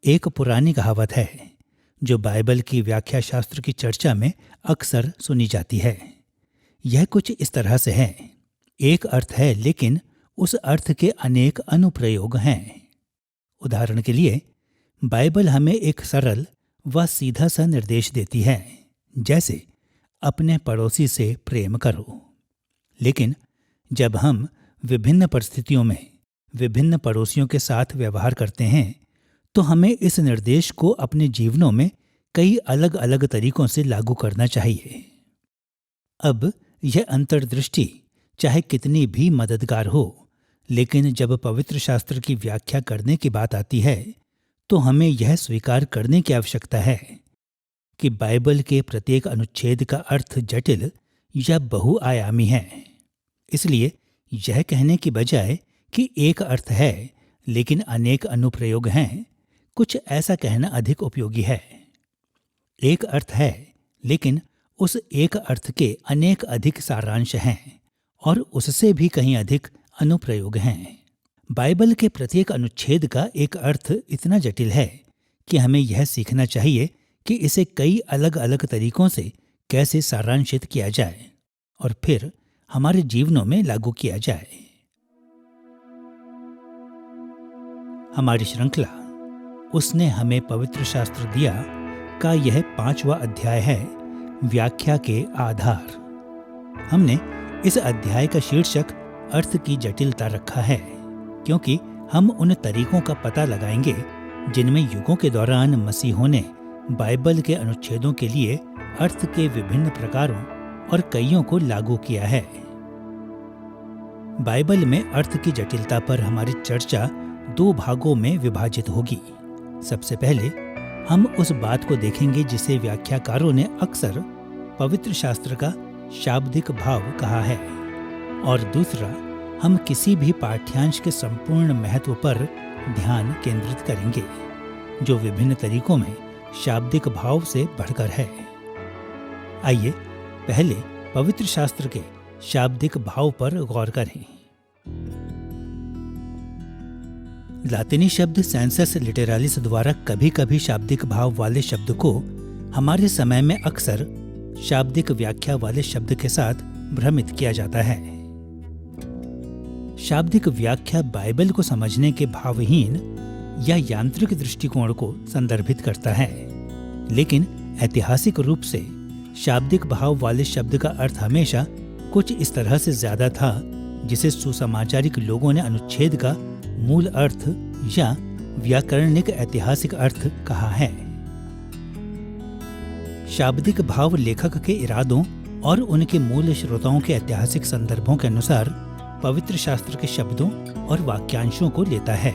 एक पुरानी कहावत है जो बाइबल की व्याख्या शास्त्र की चर्चा में अक्सर सुनी जाती है। यह कुछ इस तरह से है, एक अर्थ है लेकिन उस अर्थ के अनेक अनुप्रयोग हैं। उदाहरण के लिए, बाइबल हमें एक सरल व सीधा सा निर्देश देती है, जैसे अपने पड़ोसी से प्रेम करो। लेकिन जब हम विभिन्न परिस्थितियों में विभिन्न पड़ोसियों के साथ व्यवहार करते हैं तो हमें इस निर्देश को अपने जीवनों में कई अलग अलग तरीकों से लागू करना चाहिए। अब यह अंतर्दृष्टि चाहे कितनी भी मददगार हो, लेकिन जब पवित्र शास्त्र की व्याख्या करने की बात आती है तो हमें यह स्वीकार करने की आवश्यकता है कि बाइबल के प्रत्येक अनुच्छेद का अर्थ जटिल या बहुआयामी है। इसलिए यह कहने की बजाय कि एक अर्थ है लेकिन अनेक अनुप्रयोग हैं, कुछ ऐसा कहना अधिक उपयोगी है। एक अर्थ है लेकिन उस एक अर्थ के अनेक अधिक सारांश हैं और उससे भी कहीं अधिक अनुप्रयोग हैं। बाइबल के प्रत्येक अनुच्छेद का एक अर्थ इतना जटिल है कि हमें यह सीखना चाहिए कि इसे कई अलग अलग तरीकों से कैसे सारांशित किया जाए और फिर हमारे जीवनों में लागू किया जाए। हमारी श्रृंखला उसने हमें पवित्र शास्त्र दिया का यह 5वां अध्याय है, व्याख्या के आधार। हमने इस अध्याय का शीर्षक अर्थ की जटिलता रखा है क्योंकि हम उन तरीकों का पता लगाएंगे जिनमें युगों के दौरान मसीहों ने बाइबल के अनुच्छेदों के लिए अर्थ के विभिन्न प्रकारों और कईयों को लागू किया है। बाइबल में अर्थ की जटिलता पर हमारी चर्चा 2 भागों में विभाजित होगी। सबसे पहले हम उस बात को देखेंगे जिसे व्याख्याकारों ने अक्सर पवित्र शास्त्र का शाब्दिक भाव कहा है, और दूसरा हम किसी भी पाठ्यांश के संपूर्ण महत्व पर ध्यान केंद्रित करेंगे जो विभिन्न तरीकों में शाब्दिक भाव से बढ़कर है। आइए पहले पवित्र शास्त्र के शाब्दिक भाव पर गौर करें। लातिनी शब्द सेंसस लिटरालिस द्वारा कभी कभी शाब्दिक भाव वाले शब्द को हमारे समय में अक्सर शाब्दिक व्याख्या वाले शब्द के साथ भ्रमित किया जाता है। शाब्दिक व्याख्या बाइबल को समझने के भावहीन या यांत्रिक दृष्टिकोण को संदर्भित करता है, लेकिन ऐतिहासिक रूप से शाब्दिक भाव वाले शब्द का अर्थ हमेशा कुछ इस तरह से ज्यादा था जिसे सुसमाचारिक लोगों ने अनुच्छेद का मूल अर्थ या व्याकरणिक ऐतिहासिक अर्थ कहा है। शाब्दिक भाव लेखक के इरादों और उनके मूल श्रोताओं के ऐतिहासिक संदर्भों के अनुसार पवित्र शास्त्र के शब्दों और वाक्यांशों को लेता है।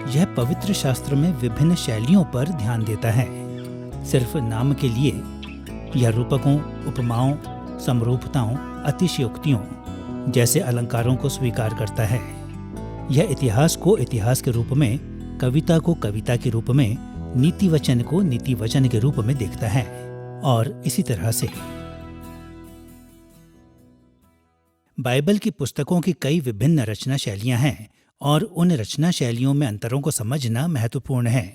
यह पवित्र शास्त्र में विभिन्न शैलियों पर ध्यान देता है, सिर्फ नाम के लिए, यह रूपकों, उपमाओं, समरूपताओं, अतिशयोक्तियों जैसे अलंकारों को स्वीकार करता है। यह इतिहास को इतिहास के रूप में, कविता को कविता के रूप में, नीति वचन को नीति वचन के रूप में देखता है और इसी तरह से। बाइबल की पुस्तकों की कई विभिन्न रचना शैलियां हैं और उन रचना शैलियों में अंतरों को समझना महत्वपूर्ण है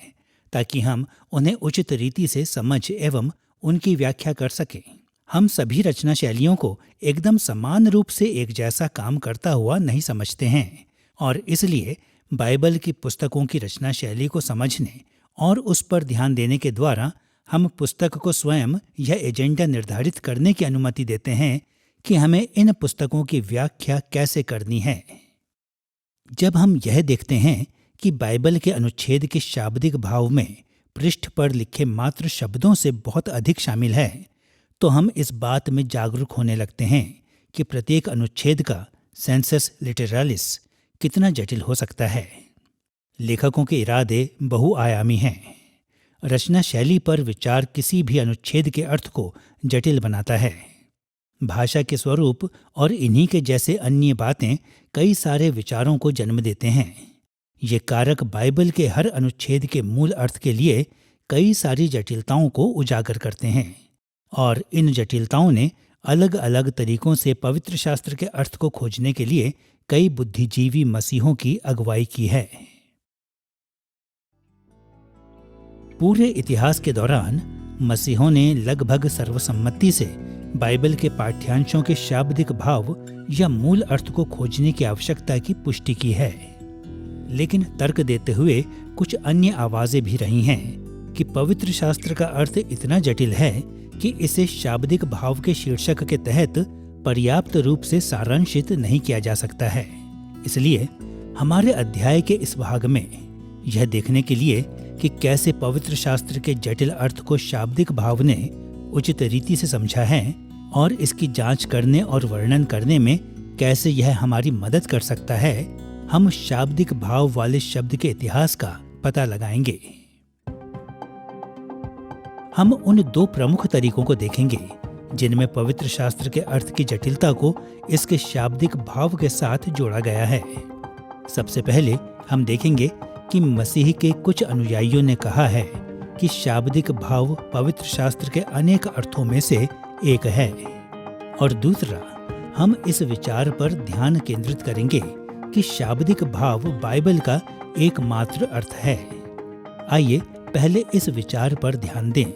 ताकि हम उन्हें उचित रीति से समझ एवं उनकी व्याख्या कर सकें। हम सभी रचना शैलियों को एकदम समान रूप से एक जैसा काम करता हुआ नहीं समझते हैं और इसलिए बाइबल की पुस्तकों की रचना शैली को समझने और उस पर ध्यान देने के द्वारा हम पुस्तक को स्वयं यह एजेंडा निर्धारित करने की अनुमति देते हैं कि हमें इन पुस्तकों की व्याख्या कैसे करनी है। जब हम यह देखते हैं कि बाइबल के अनुच्छेद के शाब्दिक भाव में पृष्ठ पर लिखे मात्र शब्दों से बहुत अधिक शामिल है, तो हम इस बात में जागरूक होने लगते हैं कि प्रत्येक अनुच्छेद का सेंसस लिटरालिस कितना जटिल हो सकता है। लेखकों के इरादे बहुआयामी हैं। रचना शैली पर विचार किसी भी अनुच्छेद के अर्थ को जटिल बनाता है। भाषा के स्वरूप और इन्हीं के जैसे अन्य बातें कई सारे विचारों को जन्म देते हैं। ये कारक बाइबल के हर अनुच्छेद के मूल अर्थ के लिए कई सारी जटिलताओं को उजागर करते हैं और इन जटिलताओं ने अलग अलग तरीकों से पवित्र शास्त्र के अर्थ को खोजने के लिए कई बुद्धिजीवी मसीहों की अगुवाई की है। पूरे इतिहास के दौरान मसीहों ने लगभग सर्वसम्मति से बाइबल के पाठ्यांशों के शाब्दिक भाव या मूल अर्थ को खोजने की आवश्यकता की पुष्टि की है। लेकिन तर्क देते हुए कुछ अन्य आवाजें भी रही हैं कि पवित्र शास्त्र का अर्थ इतना जटिल है कि इसे शाब्दिक भाव के शीर्षक के तहत पर्याप्त रूप से सारांशित नहीं किया जा सकता है। इसलिए हमारे अध्याय के इस भाग में यह देखने के लिए कि कैसे पवित्र शास्त्र के जटिल अर्थ को शाब्दिक भाव ने उचित रीति से समझा है और इसकी जांच करने और वर्णन करने में कैसे यह हमारी मदद कर सकता है, हम शाब्दिक भाव वाले शब्द के इतिहास का पता लगाएंगे। हम उन दो प्रमुख तरीकों को देखेंगे जिनमें पवित्र शास्त्र के अर्थ की जटिलता को इसके शाब्दिक भाव के साथ जोड़ा गया है। सबसे पहले हम देखेंगे कि मसीह के कुछ अनुयायियों ने कहा है कि शाब्दिक भाव पवित्र शास्त्र के अनेक अर्थों में से एक है, और दूसरा हम इस विचार पर ध्यान केंद्रित करेंगे कि शाब्दिक भाव बाइबल का एकमात्र अर्थ है। आइए पहले इस विचार पर ध्यान दें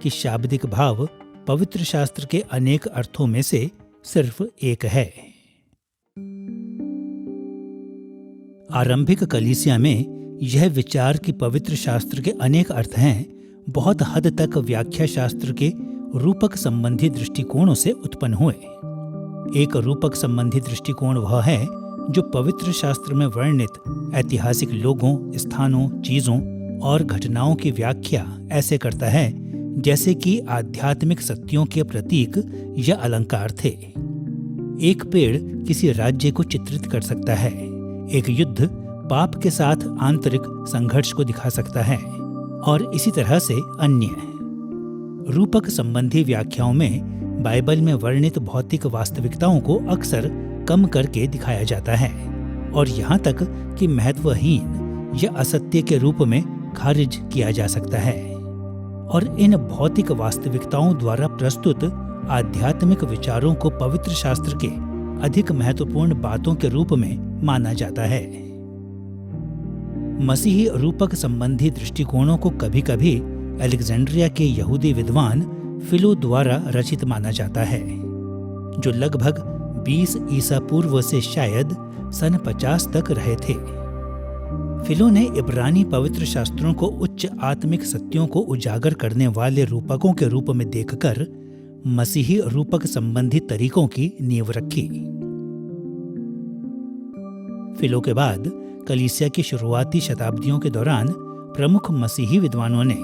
कि शाब्दिक भाव पवित्र शास्त्र के अनेक अर्थों में से सिर्फ एक है। आरंभिक कलीसिया में यह विचार कि पवित्र शास्त्र के अनेक अर्थ हैं बहुत हद तक व्याख्या शास्त्र के रूपक संबंधी दृष्टिकोणों से उत्पन्न हुए। एक रूपक संबंधी दृष्टिकोण वह है जो पवित्र शास्त्र में वर्णित ऐतिहासिक लोगों, स्थानों, चीजों और घटनाओं की व्याख्या ऐसे करता है जैसे कि आध्यात्मिक सत्यों के प्रतीक या अलंकार थे। एक पेड़ किसी राज्य को चित्रित कर सकता है, एक युद्ध पाप के साथ आंतरिक संघर्ष को दिखा सकता है, और इसी तरह से अन्य रूपक संबंधी व्याख्याओं में बाइबल में वर्णित भौतिक वास्तविकताओं को अक्सर कम करके दिखाया जाता है और यहाँ तक कि महत्वहीन या असत्य के रूप में खारिज किया जा सकता है। और इन भौतिक वास्तविकताओं द्वारा प्रस्तुत आध्यात्मिक विचारों को पवित्र शास्त्र के अधिक महत्वपूर्ण बातों के रूप में माना जाता है। मसीही रूपक संबंधी दृष्टिकोणों को कभी-कभी अलेक्जेंड्रिया के यहूदी विद्वान फिलो द्वारा रचित माना जाता है, जो लगभग 20 ईसा पूर्व से शायद सन 50 तक रहे थे। फिलो ने इब्रानी पवित्र शास्त्रों को उच्च आत्मिक सत्यों को उजागर करने वाले रूपकों के रूप में देखकर मसीही रूपक संबंधी तरीकों की नींव रखी। फिलो के बाद कलीसिया की शुरुआती शताब्दियों के दौरान प्रमुख मसीही विद्वानों ने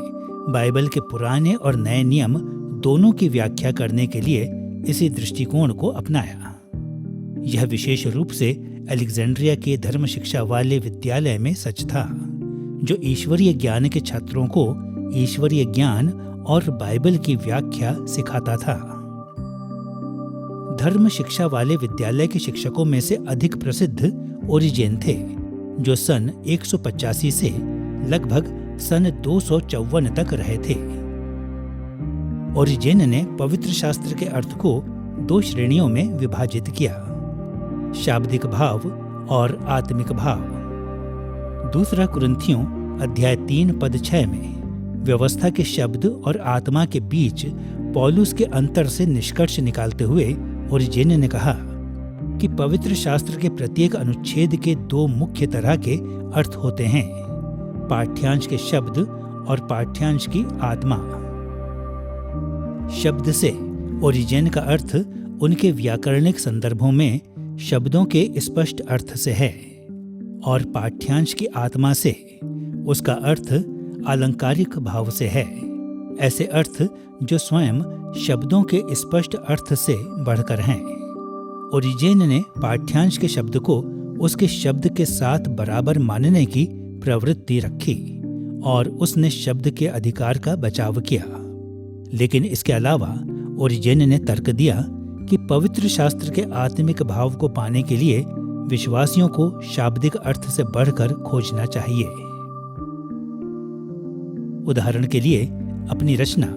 बाइबल के पुराने और नए नियम दोनों की व्याख्या करने के लिए इसी दृष्टिकोण को अपनाया। यह विशेष रूप से अलेक्जेंड्रिया के धर्म शिक्षा वाले विद्यालय में सच था, जो ईश्वरीय ज्ञान के छात्रों को ईश्वरीय ज्ञान और बाइबल की व्याख्या सिखाता था। धर्म शिक्षा वाले विद्यालय के शिक्षकों में से अधिक प्रसिद्ध ओरिजेन थे, जो सन 185 से लगभग सन 254 तक रहे थे। ओरिजेन ने पवित्र शास्त्र के अर्थ को 2 श्रेणियों में विभाजित किया, शाब्दिक भाव और आत्मिक भाव। दूसरा कुरिन्थियों अध्याय 3 पद 6 में व्यवस्था के शब्द और आत्मा के बीच पौलुस के अंतर से निष्कर्ष निकालते हुए ओरिजेन ने कहा कि पवित्र शास्त्र के प्रत्येक अनुच्छेद के 2 मुख्य तरह के अर्थ होते हैं, पाठ्यांश के शब्द और पाठ्यांश की आत्मा। शब्द से ओरिजेन का अर्थ उनके व्याकरणिक संदर्भों में शब्दों के स्पष्ट अर्थ से है, और पाठ्यांश की आत्मा से उसका अर्थ अलंकारिक भाव से है, ऐसे अर्थ जो स्वयं शब्दों के स्पष्ट अर्थ से बढ़कर हैं। ओरिजेन ने पाठ्यांश के शब्द को उसके शब्द के साथ बराबर मानने की प्रवृत्ति रखी और उसने शब्द के अधिकार का बचाव किया। लेकिन इसके अलावा ओरिजेन ने तर्क दिया कि पवित्र शास्त्र के आत्मिक भाव को पाने के लिए विश्वासियों को शाब्दिक अर्थ से बढ़कर खोजना चाहिए। उदाहरण के लिए अपनी रचना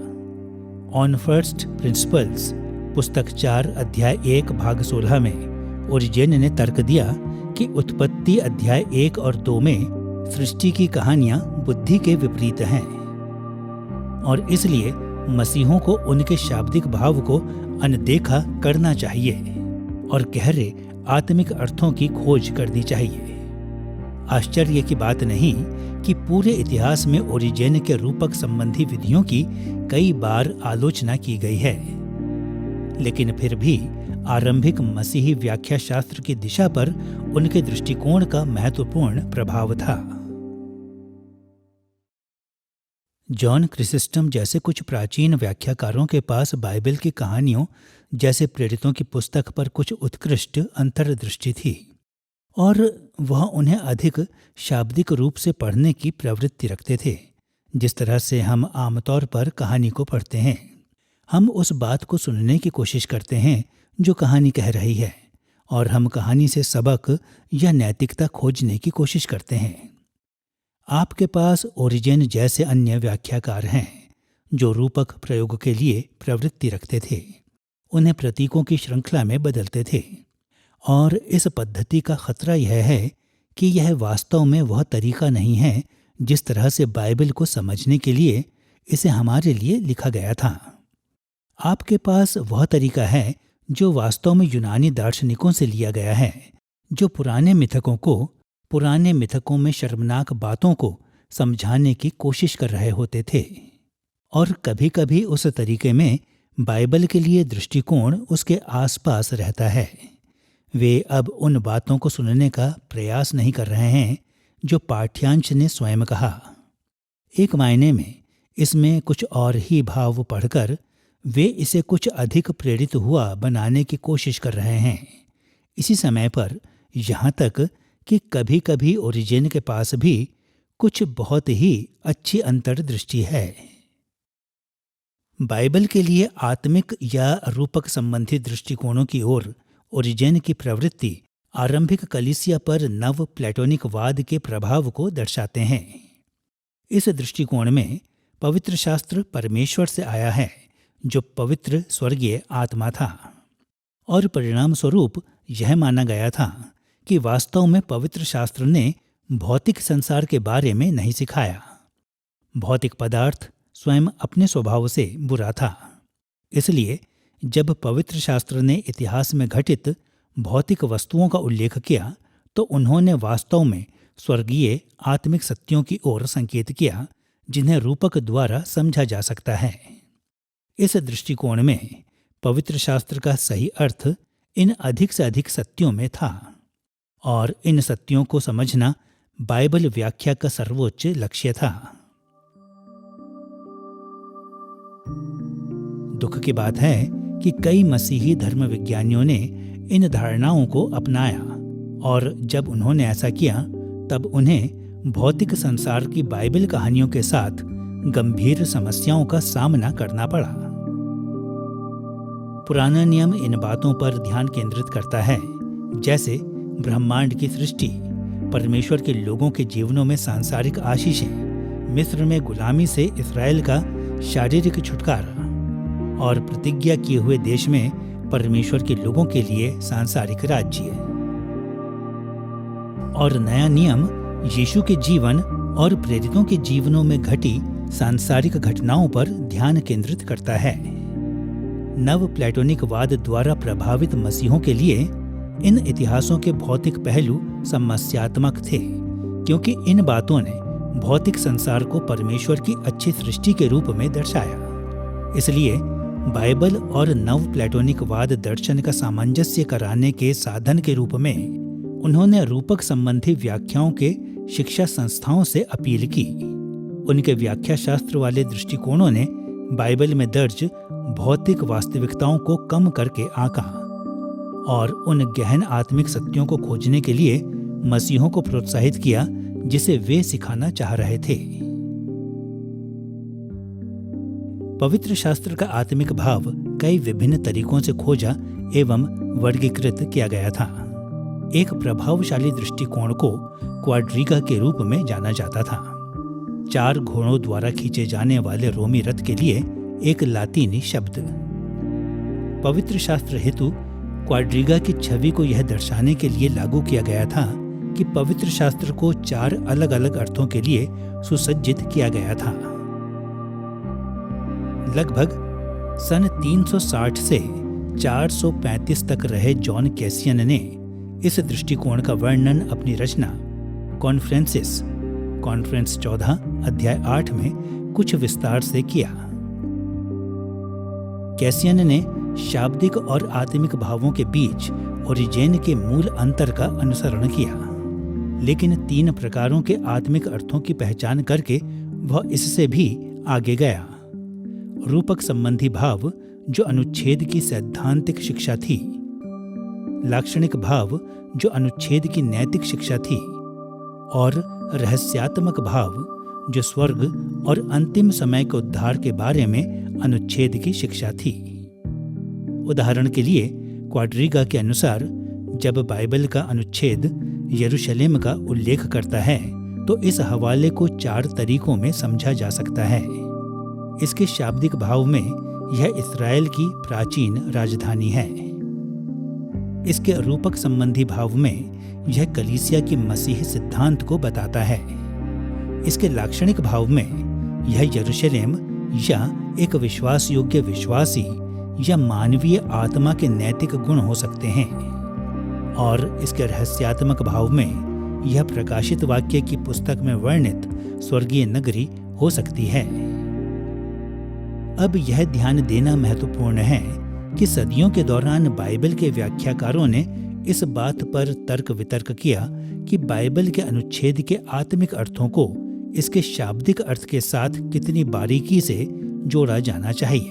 ऑन फर्स्ट प्रिंसिपल्स पुस्तक 4 अध्याय 1 भाग 16 में ओरिजेन ने तर्क दिया कि उत्पत्ति अध्याय 1 और 2 में सृष्टि की कहानियां बुद्धि के विपरीत हैं, और इसलिए मसीहों को उनके शाब्दिक भाव को अनदेखा करना चाहिए और गहरे आत्मिक अर्थों की खोज करनी चाहिए। आश्चर्य की बात नहीं कि पूरे इतिहास में ओरिजेन के रूपक संबंधी विधियों की कई बार आलोचना की गई है, लेकिन फिर भी आरंभिक मसीही व्याख्या शास्त्र की दिशा पर उनके दृष्टिकोण का महत्वपूर्ण प्रभाव था। जॉन क्रिसिस्टम जैसे कुछ प्राचीन व्याख्याकारों के पास बाइबल की कहानियों जैसे प्रेरितों की पुस्तक पर कुछ उत्कृष्ट अंतर्दृष्टि थी और वह उन्हें अधिक शाब्दिक रूप से पढ़ने की प्रवृत्ति रखते थे, जिस तरह से हम आमतौर पर कहानी को पढ़ते हैं। हम उस बात को सुनने की कोशिश करते हैं जो कहानी कह रही है और हम कहानी से सबक या नैतिकता खोजने की कोशिश करते हैं। आपके पास ओरिजेन जैसे अन्य व्याख्याकार हैं जो रूपक प्रयोग के लिए प्रवृत्ति रखते थे, उन्हें प्रतीकों की श्रृंखला में बदलते थे, और इस पद्धति का खतरा यह है कि यह वास्तव में वह तरीका नहीं है जिस तरह से बाइबल को समझने के लिए इसे हमारे लिए लिखा गया था। आपके पास वह तरीका है जो वास्तव में यूनानी दार्शनिकों से लिया गया है, जो पुराने मिथकों में शर्मनाक बातों को समझाने की कोशिश कर रहे होते थे, और कभी-कभी उस तरीके में बाइबल के लिए दृष्टिकोण उसके आसपास रहता है। वे अब उन बातों को सुनने का प्रयास नहीं कर रहे हैं जो पाठ्यांश ने स्वयं कहा। एक मायने में इसमें कुछ और ही भाव पढ़कर वे इसे कुछ अधिक प्रेरित हुआ बनाने की कोशिश कर रहे हैं। इसी समय पर यहाँ तक कि कभी-कभी ओरिजेन के पास भी कुछ बहुत ही अच्छी अंतर्दृष्टि है। बाइबल के लिए आत्मिक या रूपक संबंधी दृष्टिकोणों की ओर ओरिजेन की प्रवृत्ति आरंभिक कलीसिया पर नव प्लेटोनिकवाद के प्रभाव को दर्शाते हैं। इस दृष्टिकोण में पवित्र शास्त्र परमेश्वर से आया है, जो पवित्र स्वर्गीय आत्मा था, और परिणाम स्वरूप यह माना गया था कि वास्तव में पवित्र शास्त्र ने भौतिक संसार के बारे में नहीं सिखाया। भौतिक पदार्थ स्वयं अपने स्वभाव से बुरा था। इसलिए जब पवित्र शास्त्र ने इतिहास में घटित भौतिक वस्तुओं का उल्लेख किया तो उन्होंने वास्तव में स्वर्गीय आत्मिक सत्यों की ओर संकेत किया जिन्हें रूपक द्वारा समझा जा सकता है। इस दृष्टिकोण में पवित्र शास्त्र का सही अर्थ इन अधिक से अधिक सत्यों में था, और इन सत्यों को समझना बाइबल व्याख्या का सर्वोच्च लक्ष्य था। दुख की बात है कि कई मसीही धर्म विज्ञानियों ने इन धारणाओं को अपनाया, और जब उन्होंने ऐसा किया तब उन्हें भौतिक संसार की बाइबल कहानियों के साथ गंभीर समस्याओं का सामना करना पड़ा। पुराना नियम इन बातों पर ध्यान केंद्रित करता है, जैसे ब्रह्मांड की सृष्टि, परमेश्वर के लोगों के जीवनों में सांसारिक आशीषें, मिस्र में गुलामी से इस्राएल का शारीरिक छुटकारा, और प्रतिज्ञा किए हुए देश में परमेश्वर के लोगों के लिए सांसारिक राज्य। और नया नियम यीशु के जीवन और प्रेरितों के जीवनों में घटी सांसारिक घटनाओं पर ध्यान केंद्रित करता है। नव प्लेटोनिकवाद द्वारा प्रभावित मसीहों के लिए इन इतिहासों के भौतिक पहलू समस्यात्मक थे, क्योंकि इन बातों ने भौतिक संसार को परमेश्वर की अच्छी सृष्टि के रूप में दर्शाया। इसलिए बाइबल और नव प्लेटोनिकवाद दर्शन का सामंजस्य कराने के साधन के रूप में उन्होंने रूपक संबंधी व्याख्याओं के शिक्षा संस्थाओं से अपील की। उनके व्याख्या शास्त्र वाले दृष्टिकोणों ने बाइबल में दर्ज भौतिक वास्तविकताओं को कम करके आंका और उन गहन आत्मिक सत्यों को खोजने के लिए मसीहों को प्रोत्साहित किया जिसे वे सिखाना चाह रहे थे। पवित्र शास्त्र का आत्मिक भाव कई विभिन्न तरीकों से खोजा एवं वर्गीकृत किया गया था। एक प्रभावशाली दृष्टिकोण को क्वाड्रिगा के रूप में जाना जाता था। 4 घोड़ों द्वारा खींचे जाने वाले रोमी रथ के लिए एक लातीनी शब्द। पवित्र शास्त्र हेतु क्वाड्रिगा की छवि को यह दर्शाने के लिए लागू किया गया था कि पवित्र शास्त्र को 4 अलग अलग अर्थों के लिए सुसज्जित किया गया था। लगभग सन 360 से 435 तक रहे जॉन कैसियन ने इस दृष्टिकोण का वर्णन अपनी रचना कॉन्फ्रेंसिस, कॉन्फ्रेंस 14 अध्याय 8 में कुछ विस्तार से किया। कैसियन ने शाब्दिक और आत्मिक भावों के बीच ओरिजेन के मूल अंतर का अनुसरण किया, लेकिन 3 प्रकारों के आत्मिक अर्थों की पहचान करके वह इससे भी आगे गया। रूपक संबंधी भाव जो अनुच्छेद की सैद्धांतिक शिक्षा थी, लाक्षणिक भाव जो अनुच्छेद की नैतिक शिक्षा थी, और रहस्यात्मक भाव जो स्वर्ग और अंतिम समय के उद्धार के बारे में अनुच्छेद की शिक्षा थी। उदाहरण के लिए क्वाड्रिगा के अनुसार जब बाइबल का अनुच्छेद यरूशलेम का उल्लेख करता है तो इस हवाले को 4 तरीकों में समझा जा सकता है। इसके शाब्दिक भाव में यह इस्राएल की प्राचीन राजधानी है। इसके रूपक संबंधी भाव में यह कलीसिया की मसीह सिद्धांत को बताता है। इसके लाक्षणिक भाव में यह यरूशलेम या एक विश्वास योग्य विश्वासी या मानवीय आत्मा के नैतिक गुण हो सकते हैं, और इसके रहस्यात्मक भाव में यह प्रकाशित वाक्य की पुस्तक में वर्णित स्वर्गीय नगरी हो सकती है। अब यह ध्यान देना महत्वपूर्ण है कि सदियों के दौरान बाइबल के व्याख्याकारों ने इस बात पर तर्क वितर्क किया कि बाइबल के अनुच्छेद के आत्मिक अर्थों को इसके शाब्दिक अर्थ के साथ कितनी बारीकी से जोड़ा जाना चाहिए।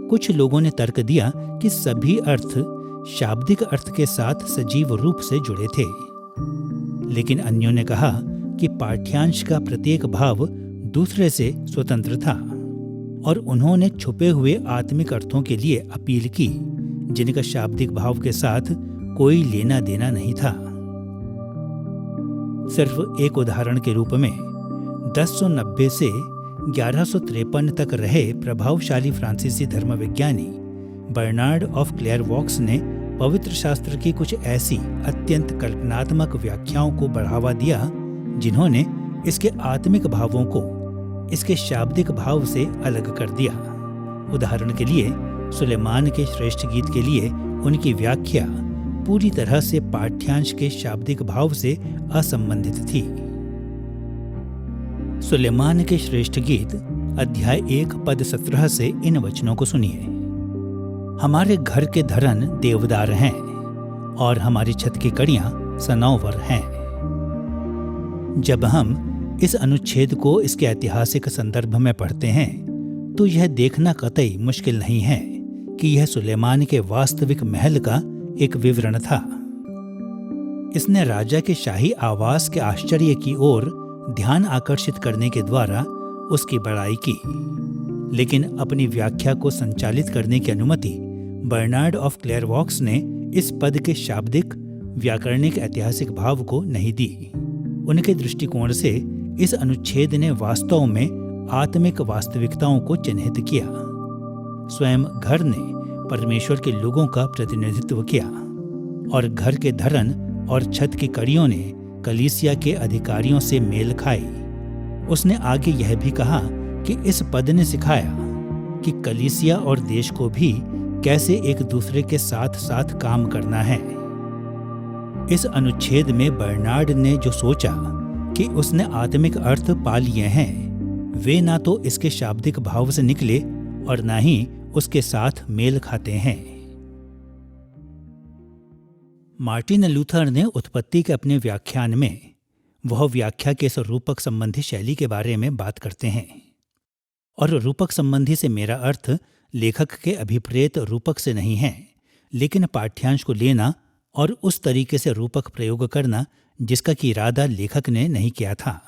कुछ लोगों ने तर्क दिया कि सभी अर्थ शाब्दिक अर्थ के साथ सजीव रूप से जुड़े थे, लेकिन अन्यों ने कहा कि पाठ्यांश का प्रत्येक भाव दूसरे से स्वतंत्र था, और उन्होंने छुपे हुए आत्मिक अर्थों के लिए अपील की जिनका शाब्दिक भाव के साथ कोई लेना देना नहीं था। सिर्फ एक उदाहरण के रूप में 1090 से 1153 तक रहे प्रभावशाली फ्रांसीसी धर्मविज्ञानी बर्नार्ड ऑफ क्लेयरवॉक्स ने पवित्र शास्त्र की कुछ ऐसी अत्यंत कल्पनात्मक व्याख्याओं को बढ़ावा दिया जिन्होंने इसके आत्मिक भावों को इसके शाब्दिक भाव से अलग कर दिया। उदाहरण के लिए सुलेमान के श्रेष्ठ गीत के लिए उनकी व्याख्या पूरी तरह से पाठ्यांश के शाब्दिक भाव से असंबंधित थी। सुलेमान के श्रेष्ठ गीत अध्याय 1 पद 17 से इन वचनों को सुनिए। हमारे घर के धरन देवदार हैं और हमारी छत की कड़ियां सनौवर हैं। जब हम इस अनुच्छेद को इसके ऐतिहासिक संदर्भ में पढ़ते हैं तो यह देखना कतई मुश्किल नहीं है कि यह सुलेमान के वास्तविक महल का एक विवरण था। इसने राजा के शाही आवास के आश्चर्य की ओर ध्यान आकर्षित करने के द्वारा उसकी बड़ाई की, लेकिन अपनी व्याख्या को संचालित करने की अनुमति बर्नार्ड ऑफ क्लेयरवॉक्स ने इस पद के शाब्दिक व्याकरणिक ऐतिहासिक भाव को नहीं दी। उनके दृष्टिकोण से इस अनुच्छेद ने वास्तव में आत्मिक वास्तविकताओं को चिन्हित किया। स्वयं घर ने परमेश्वर के लोगों का प्रतिनिधित्व किया, और घर के धरन और छत की कड़ियों ने कलीसिया के अधिकारियों से मेल खाई। उसने आगे यह भी कहा कि इस पद ने सिखाया कि कलीसिया और देश को भी कैसे एक दूसरे के साथ साथ काम करना है। इस अनुच्छेद में बर्नार्ड ने जो सोचा कि उसने आत्मिक अर्थ पा लिए हैं, वे ना तो इसके शाब्दिक भाव से निकले और ना ही उसके साथ मेल खाते हैं। मार्टिन लूथर ने उत्पत्ति के अपने व्याख्यान में वह व्याख्या के इस रूपक संबंधी शैली के बारे में बात करते हैं, और रूपक संबंधी से मेरा अर्थ लेखक के अभिप्रेत रूपक से नहीं है, लेकिन पाठ्यांश को लेना और उस तरीके से रूपक प्रयोग करना जिसका कि इरादा लेखक ने नहीं किया था।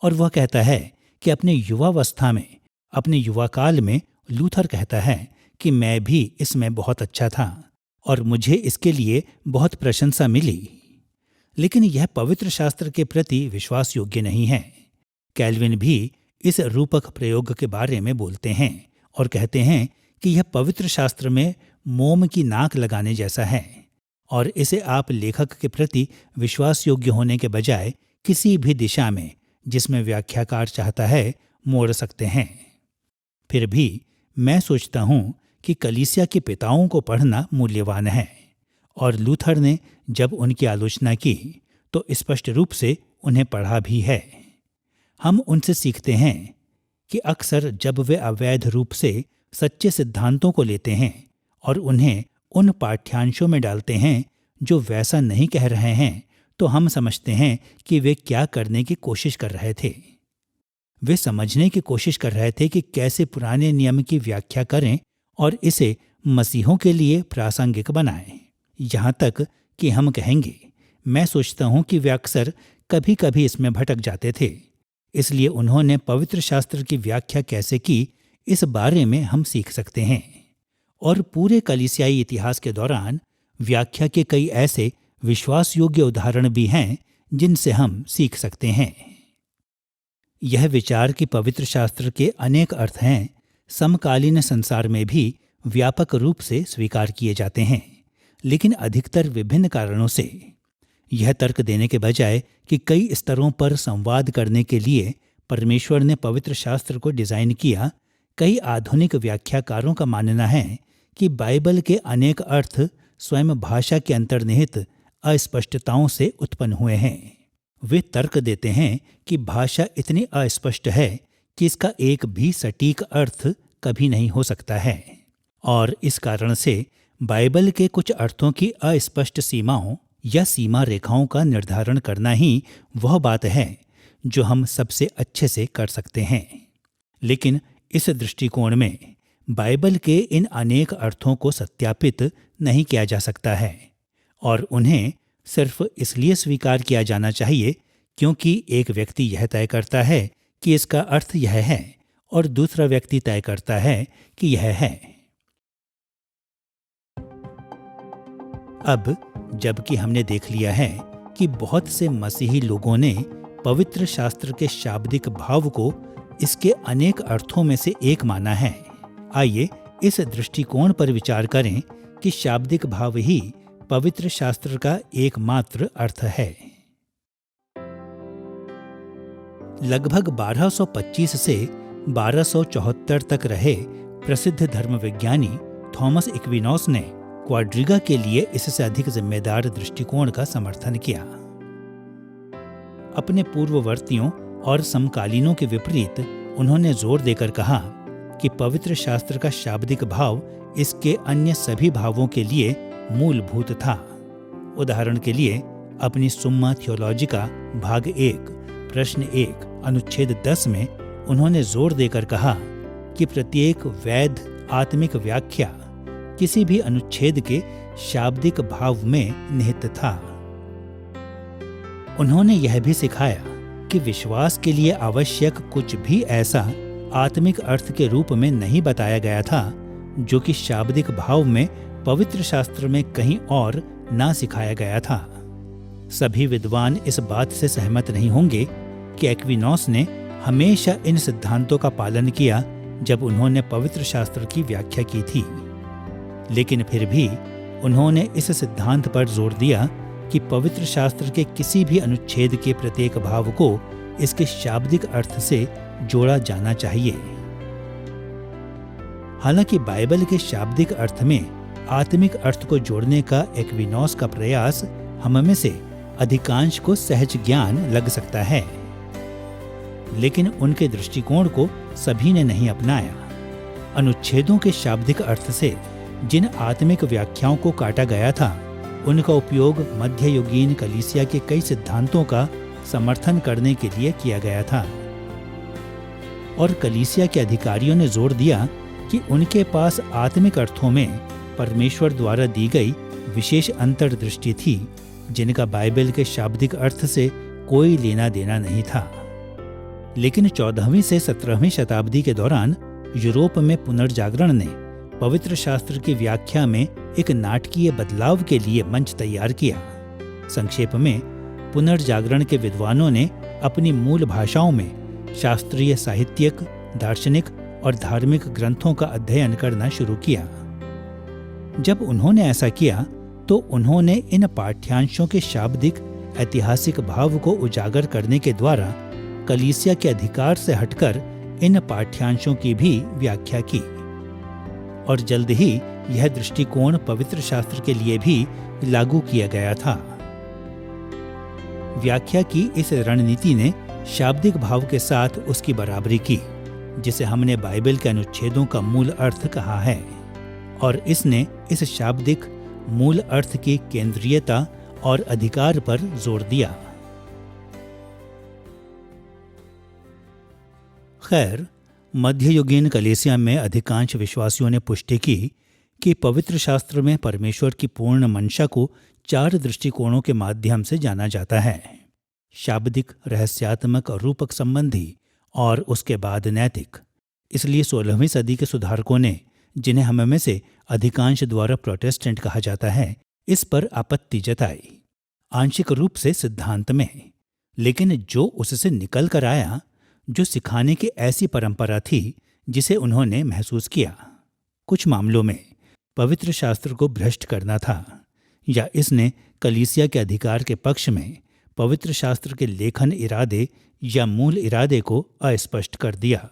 और वह कहता है कि अपने युवावस्था में, अपने युवा काल में लूथर कहता है कि मैं भी इसमें बहुत अच्छा था और मुझे इसके लिए बहुत प्रशंसा मिली, लेकिन यह पवित्र शास्त्र के प्रति विश्वास योग्य नहीं है। कैल्विन भी इस रूपक प्रयोग के बारे में बोलते हैं और कहते हैं कि यह पवित्र शास्त्र में मोम की नाक लगाने जैसा है, और इसे आप लेखक के प्रति विश्वास योग्य होने के बजाय किसी भी दिशा में जिसमें व्याख्याकार चाहता है मोड़ सकते हैं। फिर भी मैं सोचता हूँ कि कलीसिया के पिताओं को पढ़ना मूल्यवान है, और लूथर ने जब उनकी आलोचना की तो स्पष्ट रूप से उन्हें पढ़ा भी है। हम उनसे सीखते हैं कि अक्सर जब वे अवैध रूप से सच्चे सिद्धांतों को लेते हैं और उन्हें उन पाठ्यांशों में डालते हैं जो वैसा नहीं कह रहे हैं, तो हम समझते हैं कि वे क्या करने की कोशिश कर रहे थे। वे समझने की कोशिश कर रहे थे कि कैसे पुराने नियम की व्याख्या करें और इसे मसीहों के लिए प्रासंगिक बनाएं। यहाँ तक कि हम कहेंगे, मैं सोचता हूँ कि वे अक्सर कभी कभी इसमें भटक जाते थे। इसलिए उन्होंने पवित्र शास्त्र की व्याख्या कैसे की, इस बारे में हम सीख सकते हैं। और पूरे कलीसियाई इतिहास के दौरान व्याख्या के कई ऐसे विश्वास योग्य उदाहरण भी हैं जिनसे हम सीख सकते हैं। यह विचार कि पवित्र शास्त्र के अनेक अर्थ हैं, समकालीन संसार में भी व्यापक रूप से स्वीकार किए जाते हैं, लेकिन अधिकतर विभिन्न कारणों से। यह तर्क देने के बजाय कि कई स्तरों पर संवाद करने के लिए परमेश्वर ने पवित्र शास्त्र को डिजाइन किया, कई आधुनिक व्याख्याकारों का मानना है कि बाइबल के अनेक अर्थ स्वयं भाषा के अंतर्निहित अस्पष्टताओं से उत्पन्न हुए हैं। वे तर्क देते हैं कि भाषा इतनी अस्पष्ट है कि इसका एक भी सटीक अर्थ कभी नहीं हो सकता है, और इस कारण से बाइबल के कुछ अर्थों की अस्पष्ट सीमाओं या सीमा रेखाओं का निर्धारण करना ही वह बात है जो हम सबसे अच्छे से कर सकते हैं। लेकिन इस दृष्टिकोण में बाइबल के इन अनेक अर्थों को सत्यापित नहीं किया जा सकता है, और उन्हें सिर्फ इसलिए स्वीकार किया जाना चाहिए क्योंकि एक व्यक्ति यह तय करता है कि इसका अर्थ यह है और दूसरा व्यक्ति तय करता है कि यह है। अब जबकि हमने देख लिया है कि बहुत से मसीही लोगों ने पवित्र शास्त्र के शाब्दिक भाव को इसके अनेक अर्थों में से एक माना है, आइए इस दृष्टिकोण पर विचार करें कि शाब्दिक भाव ही पवित्र शास्त्र का एकमात्र अर्थ है। लगभग 1225 से 1274 तक रहे प्रसिद्ध धर्मविज्ञानी थॉमस एक्विनॉस ने क्वाड्रिगा के लिए इससे अधिक जिम्मेदार दृष्टिकोण का समर्थन किया। अपने पूर्ववर्तियों और समकालीनों के विपरीत उन्होंने जोर देकर कहा कि पवित्र शास्त्र का शाब्दिक भाव इसके अन्य सभी भावों के लिए मूलभूत था। उदाहरण के लिए अपनी सुम्मा थियोलॉजिका भाग 1 प्रश्न 1 अनुच्छेद 10 में उन्होंने जोर देकर कहा कि प्रत्येक वैध आत्मिक व्याख्या किसी भी अनुच्छेद के शाब्दिक भाव में निहित था। उन्होंने यह भी सिखाया कि विश्वास के लिए आवश्यक कुछ भी ऐसा आत्मिक अर्थ के रूप में नहीं बताया गया था जो कि शाब्दिक भाव में पवित्र शास्त्र में कहीं और ना सिखाया गया था। सभी विद्वान इस बात से सहमत नहीं होंगे कि एक्विनॉस ने हमेशा इन सिद्धांतों का पालन किया जब उन्होंने पवित्र शास्त्र की व्याख्या की थी, लेकिन फिर भी उन्होंने इस सिद्धांत पर जोर दिया कि पवित्र शास्त्र के किसी भी अनुच्छेद के प्रत्येक भाव को इसके शाब्दिक अर्थ से जोड़ा जाना चाहिए। हालांकि बाइबल के शाब्दिक अर्थ में आत्मिक अर्थ को जोड़ने का एक्विनॉस का प्रयास हम में से अधिकांश को सहज ज्ञान लग सकता है, लेकिन उनके दृष्टिकोण को सभी ने नहीं अपनाया। अनुच्छेदों के शाब्दिक अर्थ से जिन आत्मिक व्याख्याओं को काटा गया था, उनका उपयोग मध्ययुगीन कलीसिया के कई सिद्धांतों का समर्थन करने के लिए किया गया था, और कलीसिया के अधिकारियों ने जोर दिया कि उनके पास आत्मिक अर्थों में परमेश्वर द्वारा दी गई विशेष अंतर्दृष्टि थी जिनका बाइबल के शाब्दिक अर्थ से कोई लेना देना नहीं था। लेकिन 14वीं से 17वीं शताब्दी के दौरान यूरोप में पुनर्जागरण ने पवित्र शास्त्र की व्याख्या में एक नाटकीय बदलाव के लिए मंच तैयार किया। संक्षेप में, पुनर्जागरण के विद्वानों ने अपनी मूल भाषाओं में शास्त्रीय साहित्यिक, दार्शनिक और धार्मिक ग्रंथों का अध्ययन करना शुरू किया। जब उन्होंने ऐसा किया तो उन्होंने इन पाठ्यांशों के शाब्दिक ऐतिहासिक भाव को उजागर करने के द्वारा कलीसिया के अधिकार से हटकर इन पाठ्यांशों की भी व्याख्या की। और जल्द ही यह दृष्टिकोण पवित्र शास्त्र के लिए भी लागू किया गया था। व्याख्या की इस रणनीति ने शाब्दिक भाव के साथ उसकी बराबरी की, जिसे हमने बाइबल के अनुच्छेदों का मूल अर्थ कहा है, और इसने इस शाब्दिक मूल अर्थ की केंद्रीयता और अधिकार पर जोर दिया। खैर, मध्ययुगीन कलीसिया में अधिकांश विश्वासियों ने पुष्टि की कि पवित्र शास्त्र में परमेश्वर की पूर्ण मंशा को 4 दृष्टिकोणों के माध्यम से जाना जाता है: शाब्दिक, रहस्यात्मक, रूपक संबंधी और उसके बाद नैतिक। इसलिए 16वीं सदी के सुधारकों ने, जिन्हें हम में से अधिकांश द्वारा प्रोटेस्टेंट कहा जाता है, इस पर आपत्ति जताई, आंशिक रूप से सिद्धांत में, लेकिन जो उससे निकल कर आया, जो सिखाने की ऐसी परंपरा थी जिसे उन्होंने महसूस किया, कुछ मामलों में पवित्र शास्त्र को भ्रष्ट करना था, या इसने कलीसिया के अधिकार के पक्ष में पवित्र शास्त्र के लेखन इरादे या मूल इरादे को अस्पष्ट कर दिया।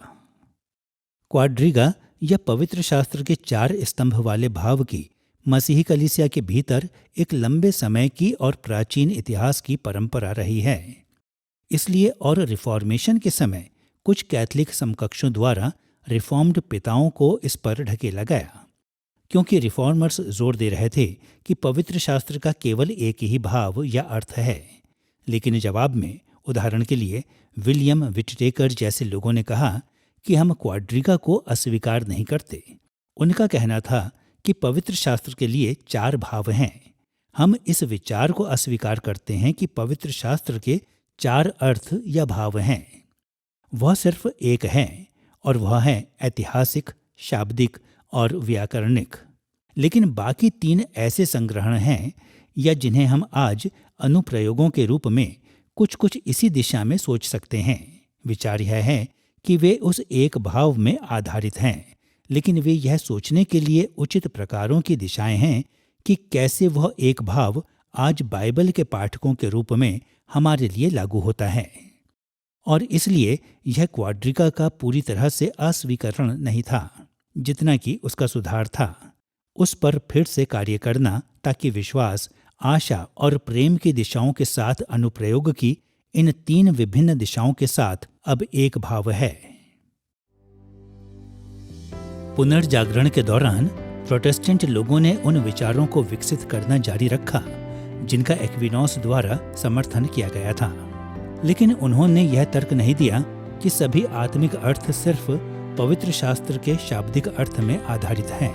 क्वाड्रिगा या पवित्र शास्त्र के 4 स्तंभ वाले भाव की मसीही कलीसिया के भीतर एक लंबे समय की और प्राचीन इतिहास की परंपरा रही है। इसलिए और रिफॉर्मेशन के समय कुछ कैथलिक समकक्षों द्वारा रिफॉर्म्ड पिताओं को इस पर ढकेला गया, क्योंकि रिफॉर्मर्स जोर दे रहे थे कि पवित्र शास्त्र का केवल एक ही भाव या अर्थ है। लेकिन जवाब में, उदाहरण के लिए, विलियम विटटेकर जैसे लोगों ने कहा कि हम क्वाड्रिगा को अस्वीकार नहीं करते। उनका कहना था कि पवित्र शास्त्र के लिए 4 भाव हैं। हम इस विचार को अस्वीकार करते हैं कि पवित्र शास्त्र के 4 अर्थ या भाव हैं। वह सिर्फ एक है, और वह है ऐतिहासिक, शाब्दिक और व्याकरणिक। लेकिन बाकी 3 ऐसे संग्रहण हैं, या जिन्हें हम आज अनुप्रयोगों के रूप में कुछ इसी दिशा में सोच सकते हैं। विचार यह है कि वे उस एक भाव में आधारित हैं, लेकिन वे यह सोचने के लिए उचित प्रकारों की दिशाएं हैं कि कैसे वह एक भाव आज बाइबल के पाठकों के रूप में हमारे लिए लागू होता है। और इसलिए यह क्वाड्रिगा का पूरी तरह से अस्वीकरण नहीं था, जितना कि उसका सुधार था। उस पर फिर से कार्य करना, ताकि विश्वास, आशा और प्रेम की दिशाओं के साथ अनुप्रयोग की इन 3 विभिन्न दिशाओं के साथ अब एक भाव है। पुनर्जागरण के दौरान प्रोटेस्टेंट लोगों ने उन विचारों को विकसित करना जारी रखा जिनका एक्विनोस द्वारा समर्थन किया गया था, लेकिन उन्होंने यह तर्क नहीं दिया कि सभी आत्मिक अर्थ सिर्फ पवित्र शास्त्र के शाब्दिक अर्थ में आधारित हैं।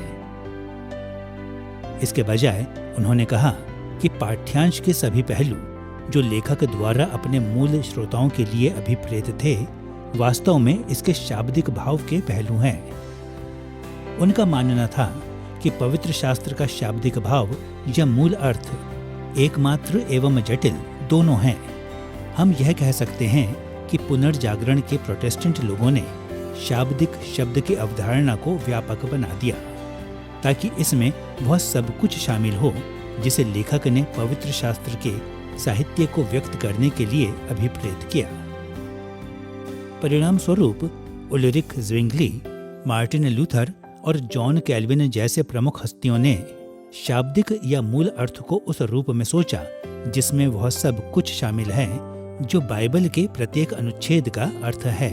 इसके बजाय उन्होंने कहा कि पाठ्यांश के सभी पहलू जो लेखक द्वारा अपने मूल श्रोताओं के लिए अभिप्रेत थे, वास्तव में इसके शाब्दिक भाव के पहलू हैं। उनका मानना था कि पवित्र शास्त्र का शाब्दिक भाव या मूल अर्थ एकमात्र एवं जटिल दोनों हैं। हम यह कह सकते हैं कि पुनर्जागरण के प्रोटेस्टेंट लोगों ने शाब्दिक शब्द की अवधारणा को व्यापक बना दिया, ताकि इसमें वह सब कुछ शामिल हो जिसे लेखक ने पवित्र शास्त्र के साहित्य को व्यक्त करने के लिए अभिप्रेत किया। परिणाम स्वरूप उल्रिक ज़्विंगली, मार्टिन लूथर और जॉन कैल्विन जैसे प्रमुख हस्तियों ने शाब्दिक या मूल अर्थ को उस रूप में सोचा जिसमें वह सब कुछ शामिल है जो बाइबल के प्रत्येक अनुच्छेद का अर्थ है।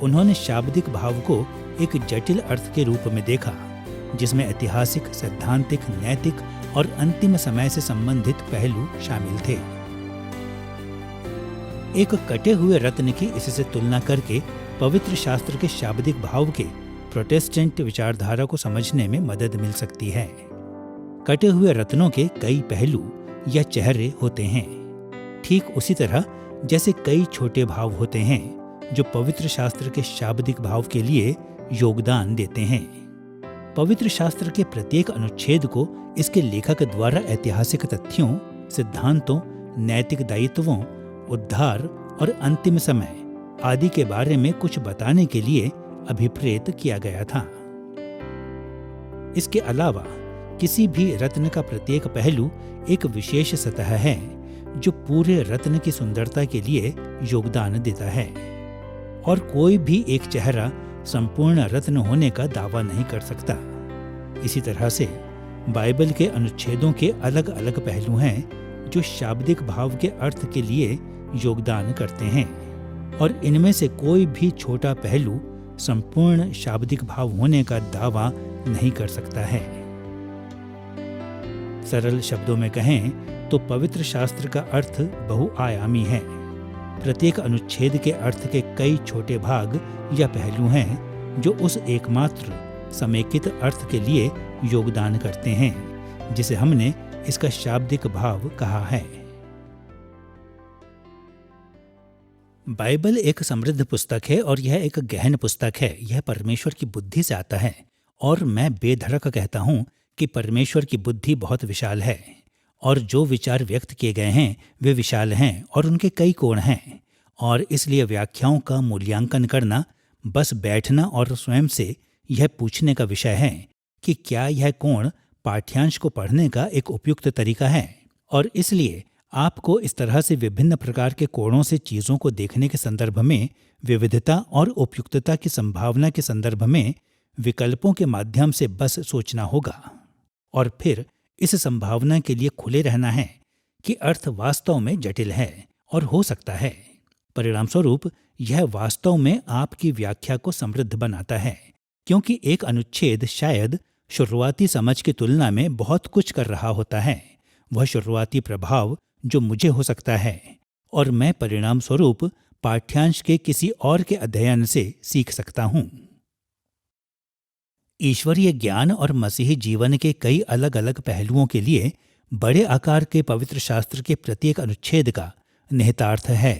उन्होंने शाब्दिक भाव को एक जटिल अर्थ के रूप में देखा, जिसमें ऐतिहासिक, सैद्धांतिक, नैतिक और अंतिम समय से संबंधित पहलू शामिल थे। एक कटे हुए रत्न की इससे तुलना करके पवित्र शास्त्र के शाब्दिक भाव के प्रोटेस्टेंट विचारधारा को समझने में मदद मिल सकती है। कटे हुए रत्नों के कई पहलू या चेहरे होते हैं, ठीक उसी तरह जैसे कई छोटे भाव होते हैं जो पवित्र शास्त्र के शाब्दिक भाव के लिए योगदान देते हैं। पवित्र शास्त्र के प्रत्येक अनुच्छेद को इसके लेखक द्वारा ऐतिहासिक तथ्यों, सिद्धांतों, नैतिक दायित्वों, उद्धार और अंतिम समय आदि के बारे में कुछ बताने के लिए अभिप्रेत किया गया था। इसके अलावा किसी भी रत्न का प्रत्येक पहलू एक विशेष सतह है जो पूरे रत्न की सुंदरता के लिए योगदान देता है, और कोई भी एक चेहरा संपूर्ण रत्न होने का दावा नहीं कर सकता। इसी तरह से बाइबल के अनुच्छेदों के अलग अलग पहलू हैं जो शाब्दिक भाव के अर्थ के लिए योगदान करते हैं, और इनमें से कोई भी छोटा पहलू संपूर्ण शाब्दिक भाव होने का दावा नहीं कर सकता है। सरल शब्दों में कहें तो पवित्र शास्त्र का अर्थ बहुआयामी है। प्रत्येक अनुच्छेद के अर्थ के कई छोटे भाग या पहलू हैं जो उस एकमात्र समेकित अर्थ के लिए योगदान करते हैं जिसे हमने इसका शाब्दिक भाव कहा है। बाइबल एक समृद्ध पुस्तक है और यह एक गहन पुस्तक है। यह परमेश्वर की बुद्धि से आता है, और मैं बेधड़क कहता हूँ कि परमेश्वर की बुद्धि बहुत विशाल है, और जो विचार व्यक्त किए गए हैं वे विशाल हैं और उनके कई कोण हैं, और इसलिए व्याख्याओं का मूल्यांकन करना बस बैठना और स्वयं से यह पूछने का विषय है कि क्या यह कोण पाठ्यांश को पढ़ने का एक उपयुक्त तरीका है। और इसलिए आपको इस तरह से विभिन्न प्रकार के कोणों से चीज़ों को देखने के संदर्भ में विविधता और उपयुक्तता की संभावना के संदर्भ में विकल्पों के माध्यम से बस सोचना होगा, और फिर इस संभावना के लिए खुले रहना है कि अर्थ वास्तव में जटिल है और हो सकता है। परिणामस्वरूप यह वास्तव में आपकी व्याख्या को समृद्ध बनाता है, क्योंकि एक अनुच्छेद शायद शुरुआती समझ की तुलना में बहुत कुछ कर रहा होता है। वह शुरुआती प्रभाव जो मुझे हो सकता है, और मैं परिणाम स्वरूप पाठ्यांश के किसी और के अध्ययन से सीख सकता हूँ। ईश्वरीय ज्ञान और मसीही जीवन के कई अलग अलग पहलुओं के लिए बड़े आकार के पवित्र शास्त्र के प्रत्येक अनुच्छेद का निहितार्थ है।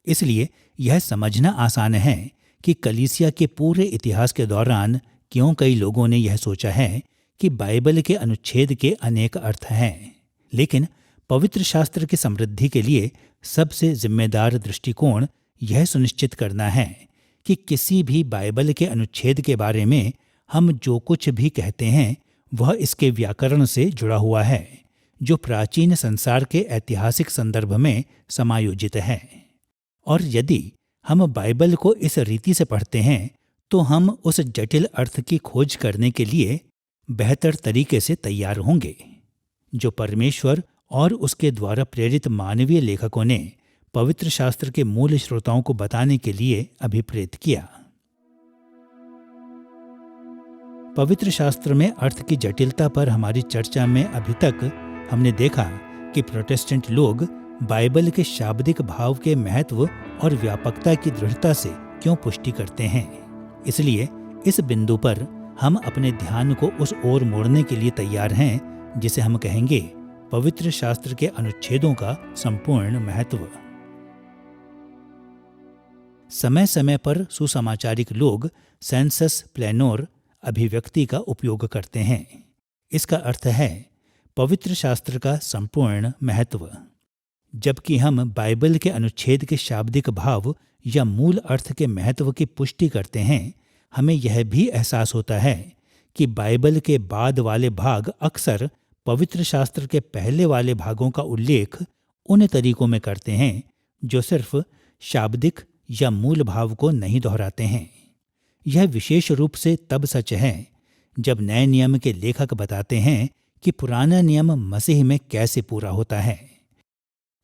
इसलिए यह समझना आसान है कि कलीसिया के पूरे इतिहास के दौरान क्यों कई लोगों ने यह सोचा है कि बाइबल के अनुच्छेद के अनेक अर्थ हैं। लेकिन पवित्र शास्त्र की समृद्धि के लिए सबसे जिम्मेदार दृष्टिकोण यह सुनिश्चित करना है कि किसी भी बाइबल के अनुच्छेद के बारे में हम जो कुछ भी कहते हैं वह इसके व्याकरण से जुड़ा हुआ है, जो प्राचीन संसार के ऐतिहासिक संदर्भ में समायोजित है। और यदि हम बाइबल को इस रीति से पढ़ते हैं तो हम उस जटिल अर्थ की खोज करने के लिए बेहतर तरीके से तैयार होंगे, जो परमेश्वर और उसके द्वारा प्रेरित मानवीय लेखकों ने पवित्र शास्त्र के मूल श्रोताओं को बताने के लिए अभिप्रेत किया। पवित्र शास्त्र में अर्थ की जटिलता पर हमारी चर्चा में अभी तक हमने देखा कि प्रोटेस्टेंट लोग बाइबल के शाब्दिक भाव के महत्व और व्यापकता की दृढ़ता से क्यों पुष्टि करते हैं। इसलिए इस बिंदु पर हम अपने ध्यान को उस ओर मोड़ने के लिए तैयार हैं जिसे हम कहेंगे पवित्र शास्त्र के अनुच्छेदों का संपूर्ण महत्व। समय समय पर सुसमाचारिक लोग सेंसस प्लेनोर अभिव्यक्ति का उपयोग करते हैं। इसका अर्थ है पवित्र शास्त्र का संपूर्ण महत्व। जबकि हम बाइबल के अनुच्छेद के शाब्दिक भाव या मूल अर्थ के महत्व की पुष्टि करते हैं, हमें यह भी एहसास होता है कि बाइबल के बाद वाले भाग अक्सर पवित्र शास्त्र के पहले वाले भागों का उल्लेख उन तरीकों में करते हैं जो सिर्फ शाब्दिक या मूल भाव को नहीं दोहराते हैं। यह विशेष रूप से तब सच है जब नए नियम के लेखक बताते हैं कि पुराना नियम मसीह में कैसे पूरा होता है।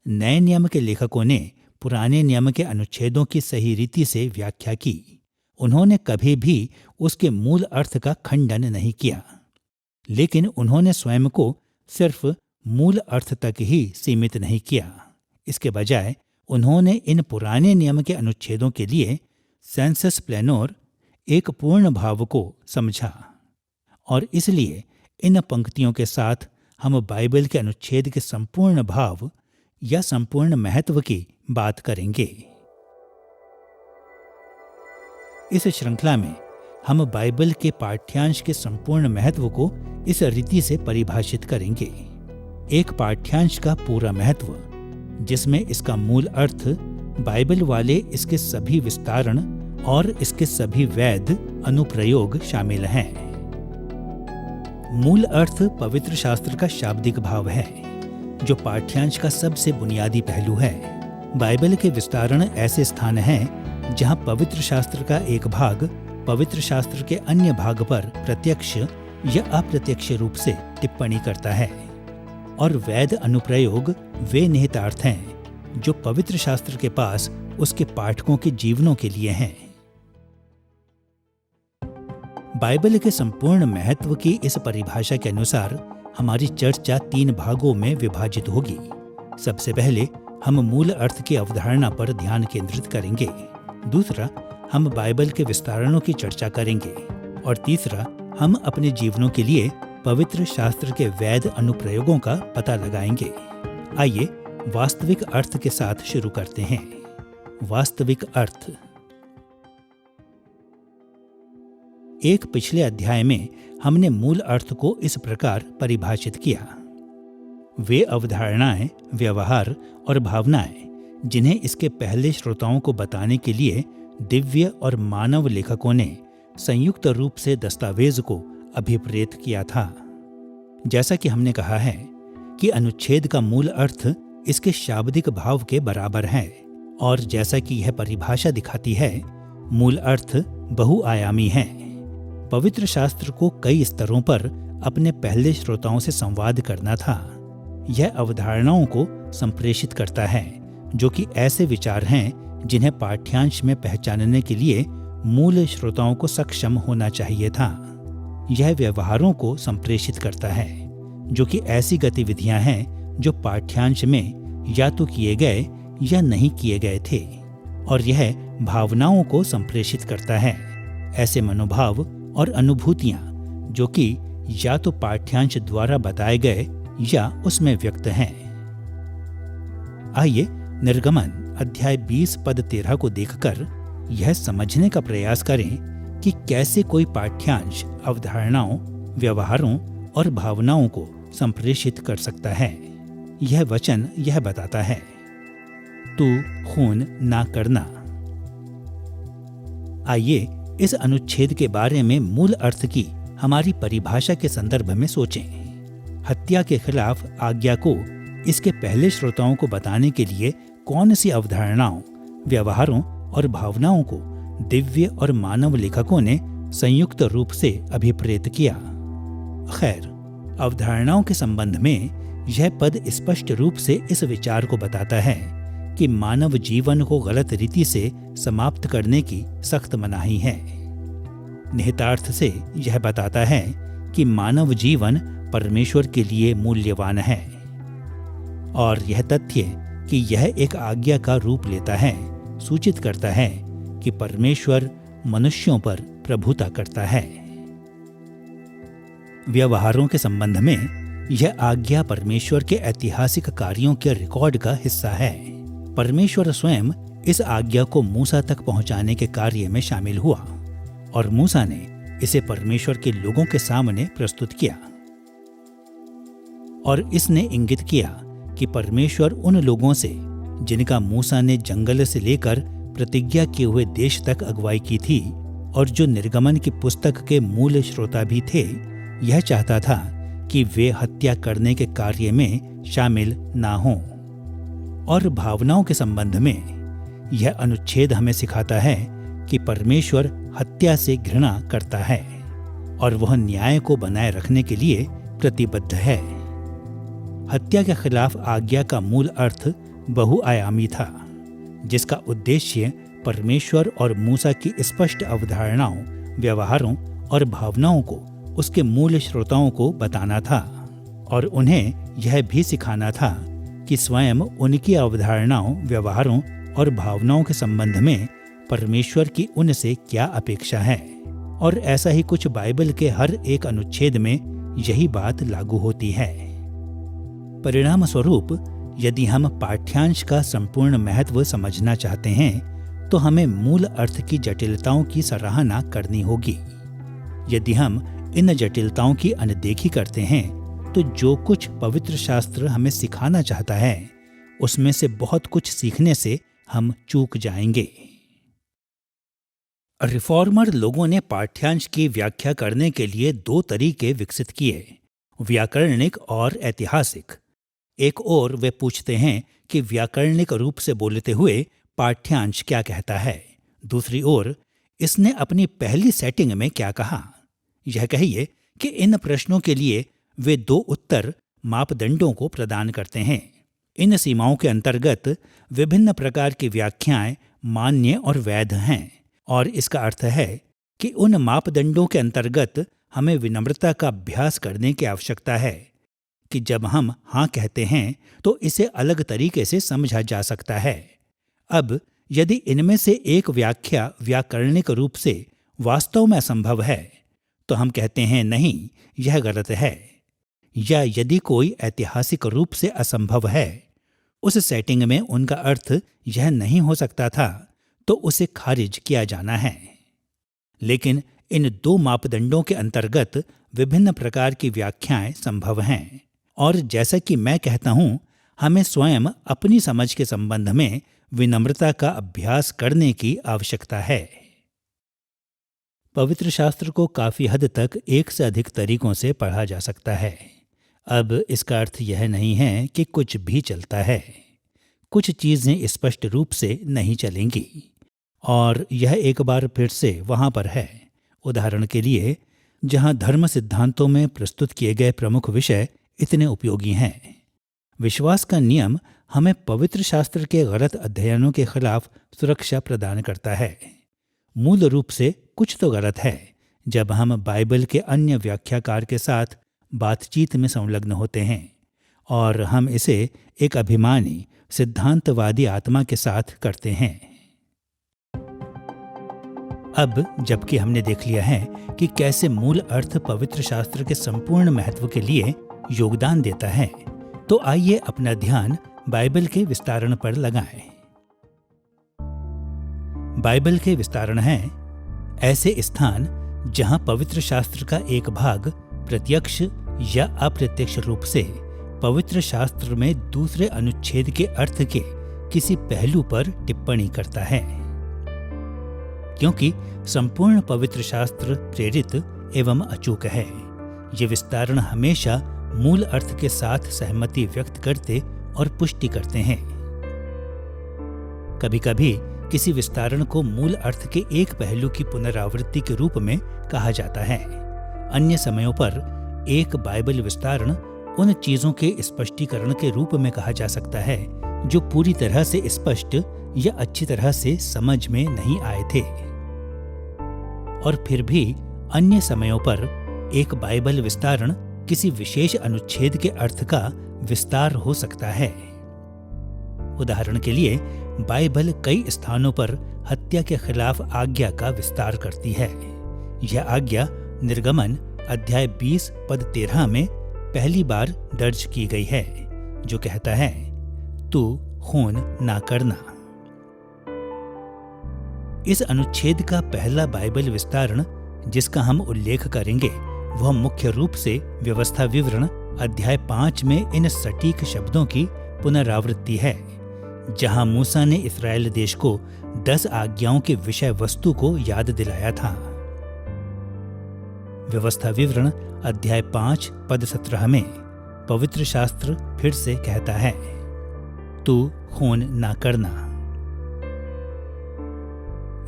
नए नियम के लेखकों ने पुराने नियम के अनुच्छेदों की सही रीति से व्याख्या की। उन्होंने कभी भी उसके मूल अर्थ का खंडन नहीं किया, लेकिन उन्होंने स्वयं को सिर्फ मूल अर्थ तक ही सीमित नहीं किया। इसके बजाय उन्होंने इन पुराने नियम के अनुच्छेदों के लिए सेंसस प्लेनोर एक पूर्ण भाव को समझा, और इसलिए इन पंक्तियों के साथ हम बाइबल के अनुच्छेद के संपूर्ण भाव या संपूर्ण महत्व की बात करेंगे। इस श्रृंखला में हम बाइबल के पाठ्यांश के संपूर्ण महत्व को इस रीति से परिभाषित करेंगे। एक पाठ्यांश का पूरा महत्व, जिसमें इसका मूल अर्थ, बाइबल वाले इसके सभी विस्तारण और इसके सभी वैध अनुप्रयोग शामिल हैं। मूल अर्थ पवित्र शास्त्र का शाब्दिक भाव है, जो पाठ्यांश का सबसे बुनियादी पहलू है। बाइबल के विस्तारण ऐसे स्थान हैं जहां पवित्र शास्त्र का एक भाग पवित्र शास्त्र के अन्य भाग पर प्रत्यक्ष या अप्रत्यक्ष रूप से टिप्पणी करता है, और वैध अनुप्रयोग वे निहितार्थ हैं जो पवित्र शास्त्र के पास उसके पाठकों के जीवनों के लिए हैं। बाइबल के संपूर्ण महत्व की इस परिभाषा के अनुसार हमारी चर्चा 3 भागों में विभाजित होगी। सबसे पहले हम मूल अर्थ की अवधारणा पर ध्यान केंद्रित करेंगे। दूसरा, हम बाइबल के विस्तारणों की चर्चा करेंगे। और तीसरा, हम अपने जीवनों के लिए पवित्र शास्त्र के वैध अनुप्रयोगों का पता लगाएंगे। आइए वास्तविक अर्थ के साथ शुरू करते हैं। वास्तविक अर्थ। एक पिछले अध्याय में हमने मूल अर्थ को इस प्रकार परिभाषित किया। वे अवधारणाएं, व्यवहार और भावनाएं जिन्हें इसके पहले श्रोताओं को बताने के लिए दिव्य और मानव लेखकों ने संयुक्त रूप से दस्तावेज को अभिप्रेत किया था। जैसा कि हमने कहा है कि अनुच्छेद का मूल अर्थ इसके शाब्दिक भाव के बराबर है, और जैसा कि यह परिभाषा दिखाती है, मूल अर्थ बहुआयामी है। पवित्र शास्त्र को कई स्तरों पर अपने पहले श्रोताओं से संवाद करना था। यह अवधारणाओं को संप्रेषित करता है जो कि ऐसे विचार हैं जिन्हें पाठ्यांश में पहचानने के लिए मूल श्रोताओं को सक्षम होना चाहिए था। यह व्यवहारों को संप्रेषित करता है जो कि ऐसी गतिविधियां हैं जो पाठ्यांश में या तो किए गए या नहीं किए गए थे, और यह भावनाओं को संप्रेषित करता है, ऐसे मनोभाव और अनुभूतियां जो कि या तो पाठ्यांश द्वारा बताए गए या उसमें व्यक्त हैं। आइए निर्गमन अध्याय 20 पद 13 को देखकर यह समझने का प्रयास करें कि कैसे कोई पाठ्यांश अवधारणाओं, व्यवहारों और भावनाओं को संप्रेषित कर सकता है। यह वचन यह बताता है, तू खून ना करना। आइए इस अनुच्छेद के बारे में मूल अर्थ की हमारी परिभाषा के संदर्भ में सोचें। हत्या के खिलाफ आज्ञा को इसके पहले श्रोताओं को बताने के लिए कौन सी अवधारणाओं, व्यवहारों और भावनाओं को दिव्य और मानव लेखकों ने संयुक्त रूप से अभिप्रेत किया। खैर, अवधारणाओं के संबंध में यह पद स्पष्ट रूप से इस विचार को बताता है कि मानव जीवन को गलत रीति से समाप्त करने की सख्त मनाही है। निहितार्थ से यह बताता है कि मानव जीवन परमेश्वर के लिए मूल्यवान है, और यह तथ्य कि यह एक आज्ञा का रूप लेता है सूचित करता है कि परमेश्वर मनुष्यों पर प्रभुता करता है। व्यवहारों के संबंध में यह आज्ञा परमेश्वर के ऐतिहासिक कार्यों के रिकॉर्ड का हिस्सा है। परमेश्वर स्वयं इस आज्ञा को मूसा तक पहुंचाने के कार्य में शामिल हुआ, और मूसा ने इसे परमेश्वर के लोगों के सामने प्रस्तुत किया, और इसने इंगित किया कि परमेश्वर उन लोगों से जिनका मूसा ने जंगल से लेकर प्रतिज्ञा किए हुए देश तक अगुवाई की थी, और जो निर्गमन की पुस्तक के मूल श्रोता भी थे, यह चाहता था कि वे हत्या करने के कार्य में शामिल ना हों। और भावनाओं के संबंध में यह अनुच्छेद हमें सिखाता है कि परमेश्वर हत्या से घृणा करता है, और वह न्याय को बनाए रखने के लिए प्रतिबद्ध है। हत्या के खिलाफ आज्ञा का मूल अर्थ बहुआयामी था, जिसका उद्देश्य परमेश्वर और मूसा की स्पष्ट अवधारणाओं, व्यवहारों और भावनाओं को उसके मूल श्रोताओं को बताना था, और उन्हें यह भी सिखाना था कि स्वयं उनकी अवधारणाओं, व्यवहारों और भावनाओं के संबंध में परमेश्वर की उनसे क्या अपेक्षा है। और ऐसा ही कुछ बाइबल के हर एक अनुच्छेद में यही बात लागू होती है। परिणाम स्वरूप यदि हम पाठ्यांश का संपूर्ण महत्व समझना चाहते हैं तो हमें मूल अर्थ की जटिलताओं की सराहना करनी होगी। यदि हम इन जटिलताओं की अनदेखी करते हैं तो जो कुछ पवित्र शास्त्र हमें सिखाना चाहता है उसमें से बहुत कुछ सीखने से हम चूक जाएंगे। रिफॉर्मर लोगों ने पाठ्यांश की व्याख्या करने के लिए 2 तरीके विकसित किए, व्याकरणिक और ऐतिहासिक। एक ओर वे पूछते हैं कि व्याकरणिक रूप से बोलते हुए पाठ्यांश क्या कहता है। दूसरी ओर इसने अपनी पहली सेटिंग में क्या कहा? यह कहिए कि इन प्रश्नों के लिए वे 2 उत्तर मापदंडों को प्रदान करते हैं। इन सीमाओं के अंतर्गत विभिन्न प्रकार की व्याख्याएं मान्य और वैध हैं, और इसका अर्थ है कि उन मापदंडों के अंतर्गत हमें विनम्रता का अभ्यास करने की आवश्यकता है कि जब हम हाँ कहते हैं तो इसे अलग तरीके से समझा जा सकता है। अब यदि इनमें से एक व्याख्या व्याकरणिक रूप से वास्तव में असंभव है तो हम कहते हैं नहीं, यह गलत है। या यदि कोई ऐतिहासिक रूप से असंभव है, उस सेटिंग में उनका अर्थ यह नहीं हो सकता था, तो उसे खारिज किया जाना है। लेकिन इन 2 मापदंडों के अंतर्गत विभिन्न प्रकार की व्याख्याएं संभव हैं, और जैसा कि मैं कहता हूं, हमें स्वयं अपनी समझ के संबंध में विनम्रता का अभ्यास करने की आवश्यकता है। पवित्र शास्त्र को काफी हद तक एक से अधिक तरीकों से पढ़ा जा सकता है। अब इसका अर्थ यह नहीं है कि कुछ भी चलता है। कुछ चीजें स्पष्ट रूप से नहीं चलेंगी, और यह एक बार फिर से वहां पर है। उदाहरण के लिए, जहां धर्म सिद्धांतों में प्रस्तुत किए गए प्रमुख विषय इतने उपयोगी हैं, विश्वास का नियम हमें पवित्र शास्त्र के गलत अध्ययनों के खिलाफ सुरक्षा प्रदान करता है। मूल रूप से कुछ तो गलत है जब हम बाइबल के अन्य व्याख्याकार के साथ बातचीत में संलग्न होते हैं, और हम इसे एक अभिमानी सिद्धांतवादी आत्मा के साथ करते हैं। अब जबकि हमने देख लिया है कि कैसे मूल अर्थ पवित्र शास्त्र के संपूर्ण महत्व के लिए योगदान देता है, तो आइए अपना ध्यान बाइबल के विस्तारण पर लगाएं। बाइबल के विस्तारण हैं ऐसे स्थान जहां पवित्र शास्त्र का एक भाग प्रत्यक्ष या अप्रत्यक्ष रूप से पवित्र शास्त्र में दूसरे अनुच्छेद के अर्थ के किसी पहलू पर टिप्पणी करता है। क्योंकि संपूर्ण पवित्र शास्त्र प्रेरित एवं अचूक है, ये विस्तारण हमेशा मूल अर्थ के साथ सहमति व्यक्त करते और पुष्टि करते हैं। कभी कभी किसी विस्तारण को मूल अर्थ के एक पहलू की पुनरावृत्ति के रूप में कहा जाता है। अन्य समयों पर एक बाइबल विस्तारण उन चीजों के स्पष्टीकरण के रूप में कहा जा सकता है जो पूरी तरह से स्पष्ट या अच्छी तरह से समझ में नहीं आए थे। और फिर भी अन्य समयों पर एक बाइबल विस्तारण किसी विशेष अनुच्छेद के अर्थ का विस्तार हो सकता है। उदाहरण के लिए, बाइबल कई स्थानों पर हत्या के खिलाफ आज्ञा का विस्तार करती है। यह आज्ञा निर्गमन अध्याय 20 पद 13 में पहली बार दर्ज की गई है, जो कहता है, तू खून ना करना। इस अनुच्छेद का पहला बाइबल विस्तारण जिसका हम उल्लेख करेंगे वह मुख्य रूप से व्यवस्था विवरण अध्याय 5 में इन सटीक शब्दों की पुनरावृत्ति है, जहां मूसा ने इस्राएल देश को 10 आज्ञाओं के विषय वस्तु को याद दिलाया था। व्यवस्था विवरण अध्याय 5 पद 17 में पवित्र शास्त्र फिर से कहता है, तू खून ना करना।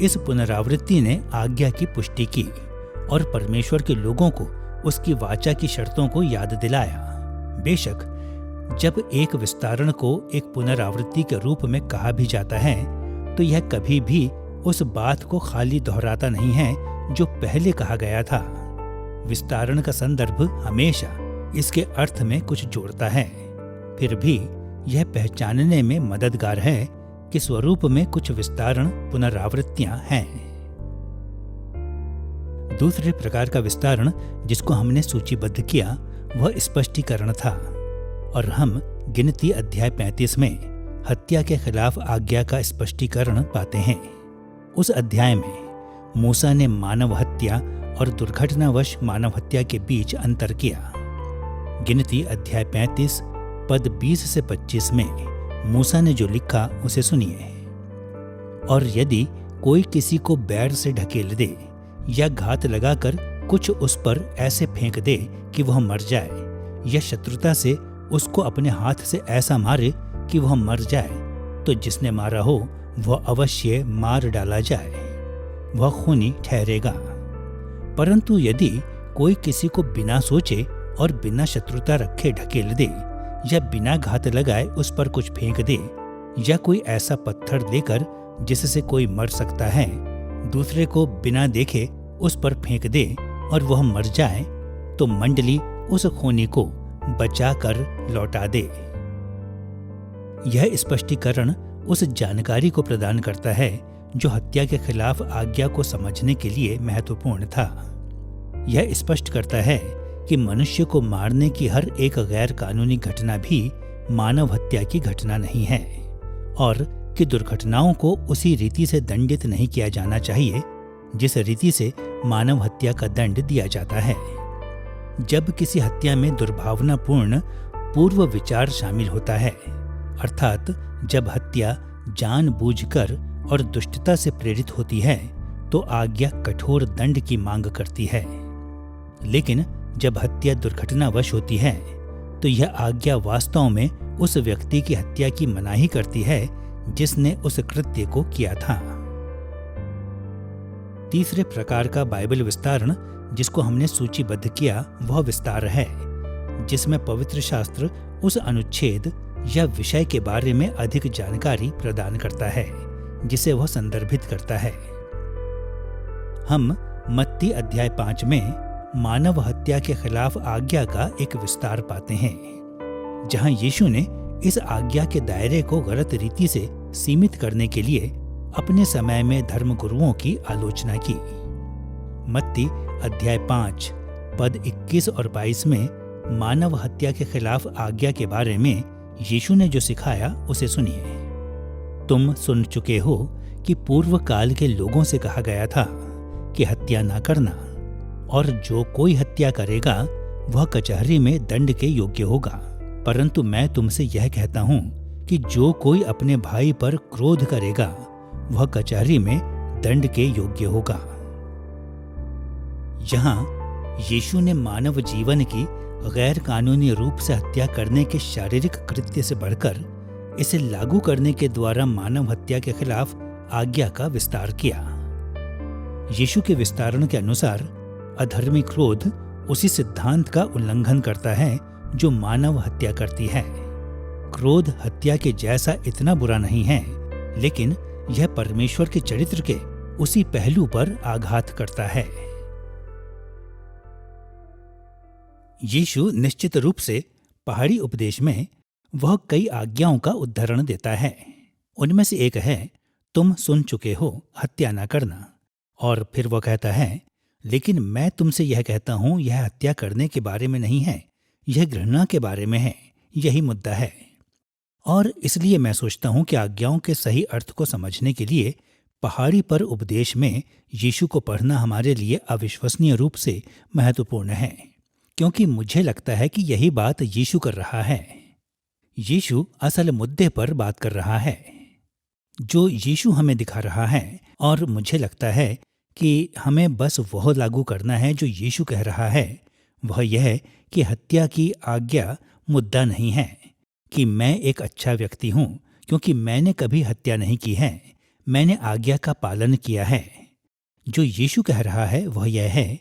इस पुनरावृत्ति ने आज्ञा की पुष्टि की और परमेश्वर के लोगों को उसकी वाचा की शर्तों को याद दिलाया। बेशक जब एक विस्तारण को एक पुनरावृत्ति के रूप में कहा भी जाता है, तो यह कभी भी उस बात को खाली दोहराता नहीं है जो पहले कहा गया था। विस्तारण का संदर्भ हमेशा इसके अर्थ में कुछ जोड़ता है। फिर भी यह पहचानने में मददगार है कि स्वरूप में कुछ विस्तारण पुनरावृत्तियां हैं। दूसरे प्रकार का विस्तारण जिसको हमने सूचीबद्ध किया वह स्पष्टीकरण था, और हम गिनती अध्याय 35 में हत्या के खिलाफ आज्ञा का स्पष्टीकरण पाते हैं। उस अध्याय में मूसा ने मानव हत्या और दुर्घटनावश मानव हत्या के बीच अंतर किया। गिनती अध्याय 35 पद 20 से 25 में मूसा ने जो लिखा उसे सुनिए। और यदि कोई किसी को बैर से ढकेल दे या घात लगाकर कुछ उस पर ऐसे फेंक दे कि वह मर जाए, या शत्रुता से उसको अपने हाथ से ऐसा मारे कि वह मर जाए, तो जिसने मारा हो वह अवश्य मार डाला जाए। वह खूनी ठहरेगा। परंतु यदि कोई किसी को बिना सोचे और बिना शत्रुता रखे ढकेल दे या बिना घात लगाए उस पर कुछ फेंक दे या कोई ऐसा पत्थर लेकर जिससे कोई मर सकता है दूसरे को बिना देखे उस पर फेंक दे और वह मर जाए, तो मंडली उस खूनी को बचा कर लौटा दे। यह स्पष्टीकरण उस जानकारी को प्रदान करता है जो हत्या के खिलाफ आज्ञा को समझने के लिए महत्वपूर्ण था। यह स्पष्ट करता है कि मनुष्य को मारने की हर एक गैर कानूनी घटना भी मानव हत्या की घटना नहीं है और कि दुर्घटनाओं को उसी रीति से दंडित नहीं किया जाना चाहिए जिस रीति से मानव हत्या का दंड दिया जाता है। जब किसी हत्या में दुर्भावनापूर्ण पूर्व विचार शामिल होता है, अर्थात जब हत्या जानबूझकर और दुष्टता से प्रेरित होती है, तो आज्ञा कठोर दंड की मांग करती है। लेकिन जब हत्या दुर्घटनावश होती है, तो यह आज्ञा वास्तव में उस व्यक्ति की हत्या की मनाही करती है जिसने उस कृत्य को किया था। तीसरे प्रकार का बाइबल विस्तारण जिसको हमने सूचीबद्ध किया वह विस्तार है जिसमें पवित्र शास्त्र उस अनुच्छेद या विषय के बारे में अधिक जानकारी प्रदान करता है जिसे वह संदर्भित करता है। हम मत्ती अध्याय 5 में मानव हत्या के खिलाफ आज्ञा का एक विस्तार पाते हैं, जहां यीशु ने इस आज्ञा के दायरे को गलत रीति से सीमित करने के लिए अपने समय में धर्मगुरुओं की आलोचना की। मत्ती अध्याय 5 पद 21 और 22 में मानव हत्या के खिलाफ आज्ञा के बारे में यीशु ने जो सिखाया उसे सुनिए। तुम सुन चुके हो कि पूर्व काल के लोगों से कहा गया था कि हत्या ना करना, और जो कोई हत्या करेगा वह कचहरी में दंड के योग्य होगा। परंतु मैं तुमसे यह कहता हूं कि जो कोई अपने भाई पर क्रोध करेगा वह कचहरी में दंड के योग्य होगा। यहाँ यीशु ने मानव जीवन की गैर कानूनी रूप से हत्या करने के शारीरिक कृत्य से बढ़कर इसे लागू करने के द्वारा मानव हत्या के खिलाफ आज्ञा का विस्तार किया। यीशु के विस्तारण के अनुसार अधर्मी क्रोध उसी सिद्धांत का उल्लंघन करता है जो मानव हत्या करती है। क्रोध हत्या के जैसा इतना बुरा नहीं है, लेकिन यह परमेश्वर के चरित्र के उसी पहलू पर आघात करता है। यीशु निश्चित रूप से पहाड़ी उपदेश में वह कई आज्ञाओं का उद्धरण देता है। उनमें से एक है, तुम सुन चुके हो हत्या न करना, और फिर वह कहता है, लेकिन मैं तुमसे यह कहता हूं यह हत्या करने के बारे में नहीं है, यह घृणा के बारे में है। यही मुद्दा है। और इसलिए मैं सोचता हूं कि आज्ञाओं के सही अर्थ को समझने के लिए पहाड़ी पर उपदेश में यीशु को पढ़ना हमारे लिए अविश्वसनीय रूप से महत्वपूर्ण है, क्योंकि मुझे लगता है कि यही बात यीशु कर रहा है। यीशु असल मुद्दे पर बात कर रहा है जो यीशु हमें दिखा रहा है, और मुझे लगता है कि हमें बस वह लागू करना है जो यीशु कह रहा है। वह यह कि हत्या की आज्ञा मुद्दा नहीं है कि मैं एक अच्छा व्यक्ति हूं क्योंकि मैंने कभी हत्या नहीं की है, मैंने आज्ञा का पालन किया है। जो यीशु कह रहा है वह यह है,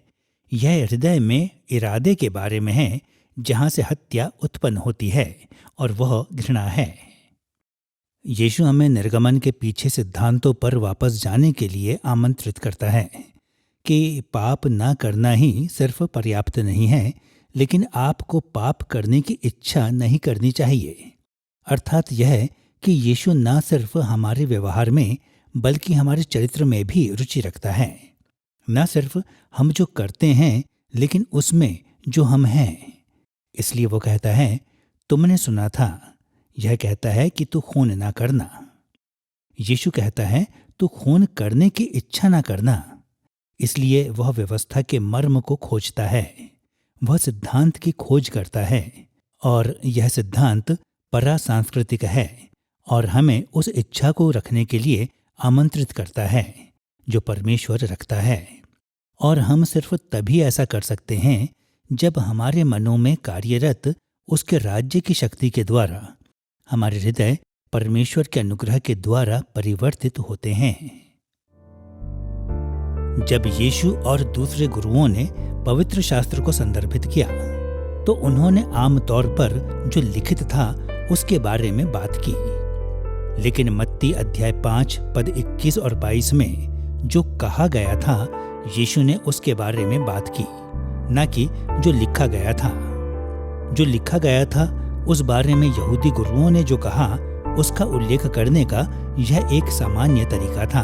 यह हृदय में इरादे के बारे में है जहां से हत्या उत्पन्न होती है, और वह घृणा है। यीशु हमें निर्गमन के पीछे सिद्धांतों पर वापस जाने के लिए आमंत्रित करता है कि पाप न करना ही सिर्फ पर्याप्त नहीं है, लेकिन आपको पाप करने की इच्छा नहीं करनी चाहिए। अर्थात यह कि यीशु न सिर्फ हमारे व्यवहार में बल्कि हमारे चरित्र में भी रुचि रखता है। न सिर्फ हम जो करते हैं लेकिन उसमें जो हम हैं। इसलिए वो कहता है, तुमने सुना था, यह कहता है कि तू खून ना करना। यीशु कहता है तू खून करने की इच्छा ना करना। इसलिए वह व्यवस्था के मर्म को खोजता है, वह सिद्धांत की खोज करता है, और यह सिद्धांत परासांस्कृतिक है और हमें उस इच्छा को रखने के लिए आमंत्रित करता है जो परमेश्वर रखता है। और हम सिर्फ तभी ऐसा कर सकते हैं जब हमारे मनों में कार्यरत उसके राज्य की शक्ति के द्वारा हमारे हृदय परमेश्वर के अनुग्रह के द्वारा परिवर्तित होते हैं। जब यीशु और दूसरे गुरुओं ने पवित्र शास्त्र को संदर्भित किया तो उन्होंने आमतौर पर जो लिखित था उसके बारे में बात की, लेकिन मत्ती अध्याय 5 पद 21 और 22 में जो कहा गया था यीशु ने उसके बारे में बात की, न कि जो लिखा गया था। जो लिखा गया था उस बारे में यहूदी गुरुओं ने जो कहा उसका उल्लेख करने का यह एक सामान्य तरीका था।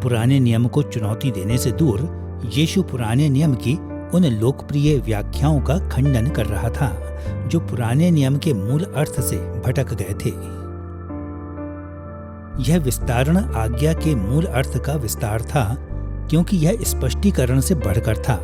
पुराने नियम को चुनौती देने से दूर यीशु पुराने नियम की उन लोकप्रिय व्याख्याओं का खंडन कर रहा था जो पुराने नियम के मूल अर्थ से भटक गए थे। यह विस्तारण आज्ञा के मूल अर्थ का विस्तार था, क्योंकि यह स्पष्टीकरण से बढ़कर था।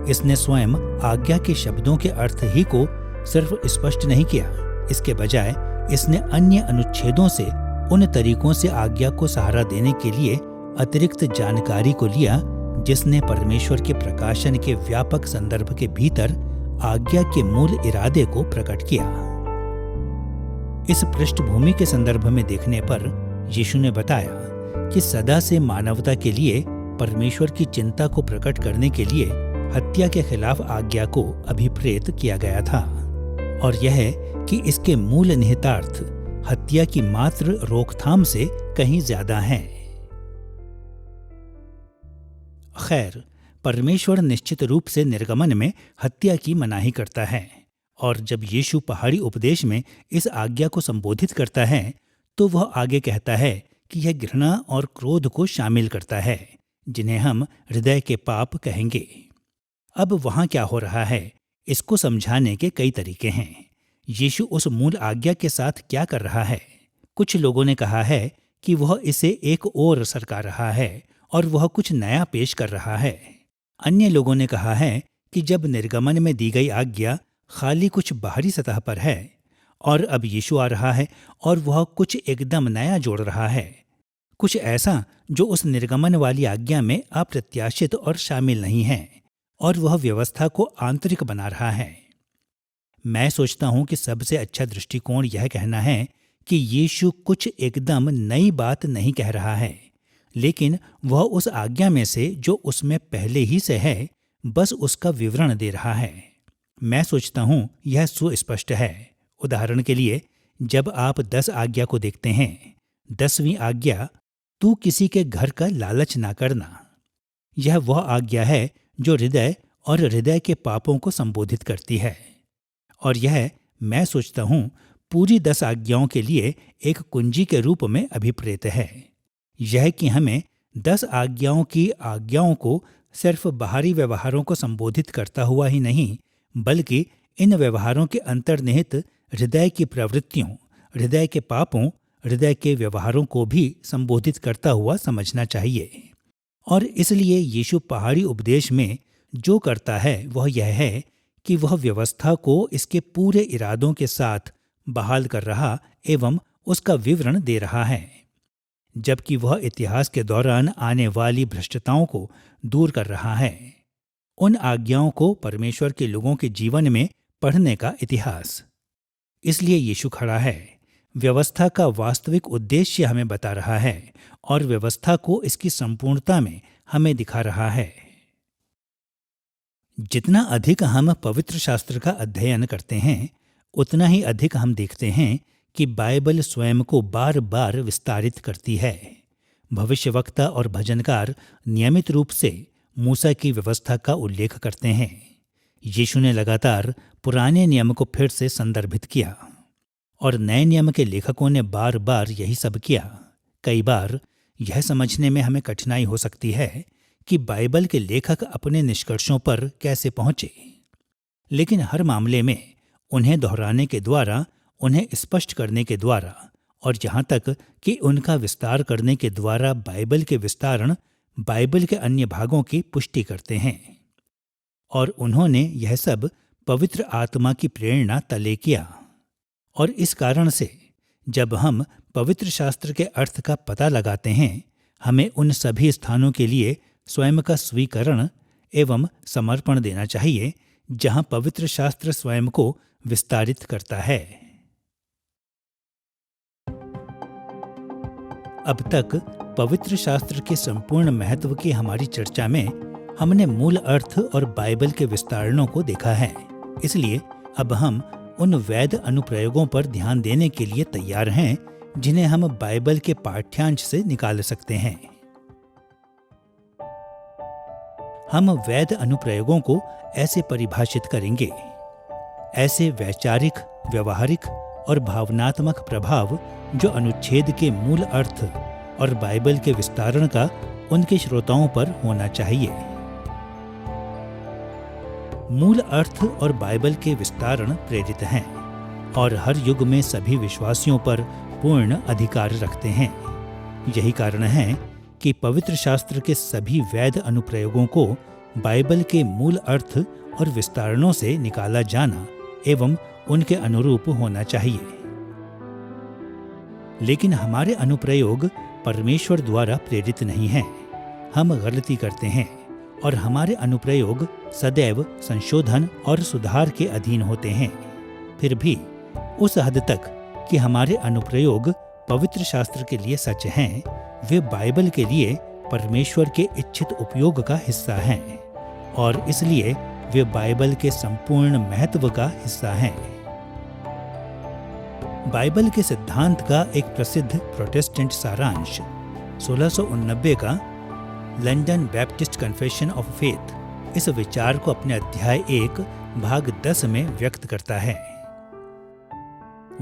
इसने स्वयं आज्ञा के शब्दों के अर्थ ही को सिर्फ स्पष्ट नहीं किया, इसके बजाय इसने अन्य अनुच्छेदों से उन तरीकों से आज्ञा को सहारा देने के लिए अतिरिक्त जानकारी को लिया जिसने परमेश्वर के प्रकाशन के व्यापक संदर्भ के भीतर आज्ञा के मूल इरादे को प्रकट किया। इस पृष्ठभूमि के संदर्भ में देखने पर यीशु ने बताया कि सदा से मानवता के लिए परमेश्वर की चिंता को प्रकट करने के लिए हत्या के खिलाफ आज्ञा को अभिप्रेत किया गया था, और यह कि इसके मूल निहितार्थ हत्या की मात्र रोकथाम से कहीं ज्यादा है। खैर, परमेश्वर निश्चित रूप से निर्गमन में हत्या की मनाही करता है, और जब यीशु पहाड़ी उपदेश में इस आज्ञा को संबोधित करता है तो वह आगे कहता है कि यह घृणा और क्रोध को शामिल करता है, जिन्हें हम हृदय के पाप कहेंगे। अब वहां क्या हो रहा है, इसको समझाने के कई तरीके हैं। यीशु उस मूल आज्ञा के साथ क्या कर रहा है? कुछ लोगों ने कहा है कि वह इसे एक ओर सरका रहा है और वह कुछ नया पेश कर रहा है। अन्य लोगों ने कहा है कि जब निर्गमन में दी गई आज्ञा खाली कुछ बाहरी सतह पर है और अब यीशु आ रहा है और वह कुछ एकदम नया जोड़ रहा है, कुछ ऐसा जो उस निर्गमन वाली आज्ञा में अप्रत्याशित और शामिल नहीं है, और वह व्यवस्था को आंतरिक बना रहा है। मैं सोचता हूं कि सबसे अच्छा दृष्टिकोण यह कहना है कि यीशु कुछ एकदम नई बात नहीं कह रहा है, लेकिन वह उस आज्ञा में से जो उसमें पहले ही से है बस उसका विवरण दे रहा है। मैं सोचता हूं यह सुस्पष्ट है। उदाहरण के लिए, जब आप 10 आज्ञा को देखते हैं, 10वीं आज्ञा, तू किसी के घर का लालच ना करना, यह वह आज्ञा है जो हृदय और हृदय के पापों को संबोधित करती है, और यह मैं सोचता हूं पूरी 10 आज्ञाओं के लिए एक कुंजी के रूप में अभिप्रेत है। यह कि हमें 10 आज्ञाओं की आज्ञाओं को सिर्फ बाहरी व्यवहारों को संबोधित करता हुआ ही नहीं, बल्कि इन व्यवहारों के अंतर्निहित हृदय की प्रवृत्तियों, हृदय के पापों, हृदय के व्यवहारों को भी संबोधित करता हुआ समझना चाहिए। और इसलिए यीशु पहाड़ी उपदेश में जो करता है वह यह है कि वह व्यवस्था को इसके पूरे इरादों के साथ बहाल कर रहा एवं उसका विवरण दे रहा है, जबकि वह इतिहास के दौरान आने वाली भ्रष्टताओं को दूर कर रहा है। उन आज्ञाओं को परमेश्वर के लोगों के जीवन में पढ़ने का इतिहास। इसलिए यीशु खड़ा है, व्यवस्था का वास्तविक उद्देश्य हमें बता रहा है और व्यवस्था को इसकी संपूर्णता में हमें दिखा रहा है। जितना अधिक हम पवित्र शास्त्र का अध्ययन करते हैं, उतना ही अधिक हम देखते हैं कि बाइबल स्वयं को बार बार विस्तारित करती है। भविष्यवक्ता और भजनकार नियमित रूप से मूसा की व्यवस्था का उल्लेख करते हैं। यीशु ने लगातार पुराने नियम को फिर से संदर्भित किया, और नए नियम के लेखकों ने बार बार यही सब किया। कई बार यह समझने में हमें कठिनाई हो सकती है कि बाइबल के लेखक अपने निष्कर्षों पर कैसे पहुंचे, लेकिन हर मामले में उन्हें दोहराने के द्वारा, उन्हें स्पष्ट करने के द्वारा, और यहाँ तक कि उनका विस्तार करने के द्वारा बाइबल के विस्तारण बाइबल के अन्य भागों की पुष्टि करते हैं। और उन्होंने यह सब पवित्र आत्मा की प्रेरणा तले किया। और इस कारण से जब हम पवित्र शास्त्र के अर्थ का पता लगाते हैं, हमें उन सभी स्थानों के लिए स्वयं का स्वीकरण एवं समर्पण देना चाहिए जहां पवित्र शास्त्र स्वयं को विस्तारित करता है। अब तक पवित्र शास्त्र के संपूर्ण महत्व की हमारी चर्चा में हमने मूल अर्थ और बाइबल के विस्तारणों को देखा है। इसलिए अब हम उन वैध अनुप्रयोगों पर ध्यान देने के लिए तैयार हैं जिन्हें हम बाइबल के पाठ्यांश से निकाल सकते हैं। हम वैध अनुप्रयोगों को ऐसे परिभाषित करेंगे: ऐसे वैचारिक, व्यवहारिक और भावनात्मक प्रभाव जो अनुच्छेद के मूल अर्थ और बाइबल के विस्तारण का उनके श्रोताओं पर होना चाहिए। मूल अर्थ और बाइबल के विस्तारण प्रेरित हैं और हर युग में सभी विश्वासियों पर पूर्ण अधिकार रखते हैं। यही कारण है कि पवित्र शास्त्र के सभी वैध अनुप्रयोगों को बाइबल के मूल अर्थ और विस्तारणों से निकाला जाना एवं उनके अनुरूप होना चाहिए। लेकिन हमारे अनुप्रयोग परमेश्वर द्वारा प्रेरित नहीं हैं। हम गलती करते हैं और हमारे अनुप्रयोग सदैव संशोधन और सुधार के अधीन होते हैं। फिर भी उस हद तक कि हमारे अनुप्रयोग पवित्र शास्त्र के लिए सच हैं, वे बाइबल के लिए परमेश्वर के इच्छित उपयोग का हिस्सा हैं और इसलिए वे बाइबल के संपूर्ण महत्व का हिस्सा हैं। बाइबल के सिद्धांत का एक प्रसिद्ध प्रोटेस्टेंट सारांश 1689 का London Baptist Confession of Faith इस विचार को अपने अध्याय 1 भाग 10 में व्यक्त करता है।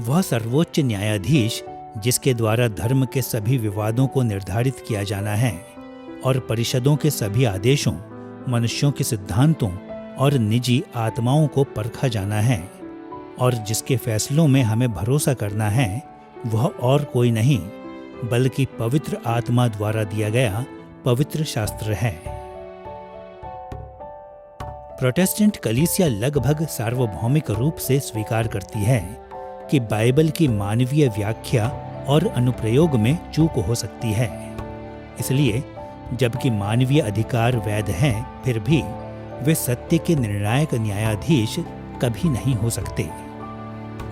वह सर्वोच्च न्यायाधीश जिसके द्वारा धर्म के सभी विवादों को निर्धारित किया जाना है और परिषदों के सभी आदेशों, मनुष्यों के सिद्धांतों और निजी आत्माओं को परखा जाना है और जिसके फैसलों में हमें भरोसा करना है, वह और कोई नहीं बल्कि पवित्र आत्मा द्वारा दिया गया पवित्र शास्त्र है। प्रोटेस्टेंट कलीसिया लगभग सार्वभौमिक रूप से स्वीकार करती है कि बाइबल की मानवीय व्याख्या और अनुप्रयोग में चूक हो सकती है। इसलिए जबकि मानवीय अधिकार वैध हैं, फिर भी वे सत्य के निर्णायक न्यायाधीश कभी नहीं हो सकते।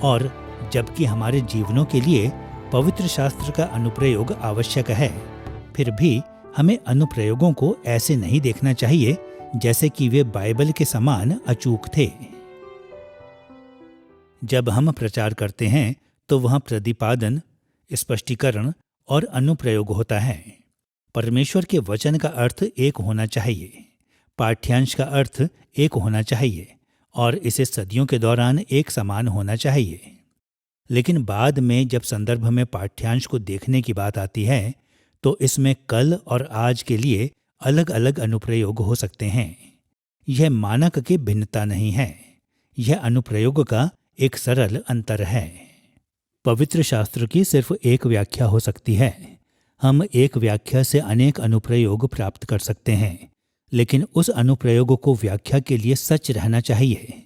और जबकि हमारे जीवनों के लिए पवित्र शास्त्र का अनुप्रयोग आवश्यक है, फिर भी हमें अनुप्रयोगों को ऐसे नहीं देखना चाहिए जैसे कि वे बाइबल के समान अचूक थे। जब हम प्रचार करते हैं तो वहाँ प्रतिपादन, स्पष्टीकरण और अनुप्रयोग होता है। परमेश्वर के वचन का अर्थ एक होना चाहिए, पाठ्यांश का अर्थ एक होना चाहिए और इसे सदियों के दौरान एक समान होना चाहिए। लेकिन बाद में जब संदर्भ में पाठ्यांश को देखने की बात आती है तो इसमें कल और आज के लिए अलग अलग अनुप्रयोग हो सकते हैं। यह मानक की भिन्नता नहीं है, यह अनुप्रयोग का एक सरल अंतर है। पवित्र शास्त्र की सिर्फ एक व्याख्या हो सकती है। हम एक व्याख्या से अनेक अनुप्रयोग प्राप्त कर सकते हैं, लेकिन उस अनुप्रयोग को व्याख्या के लिए सच रहना चाहिए।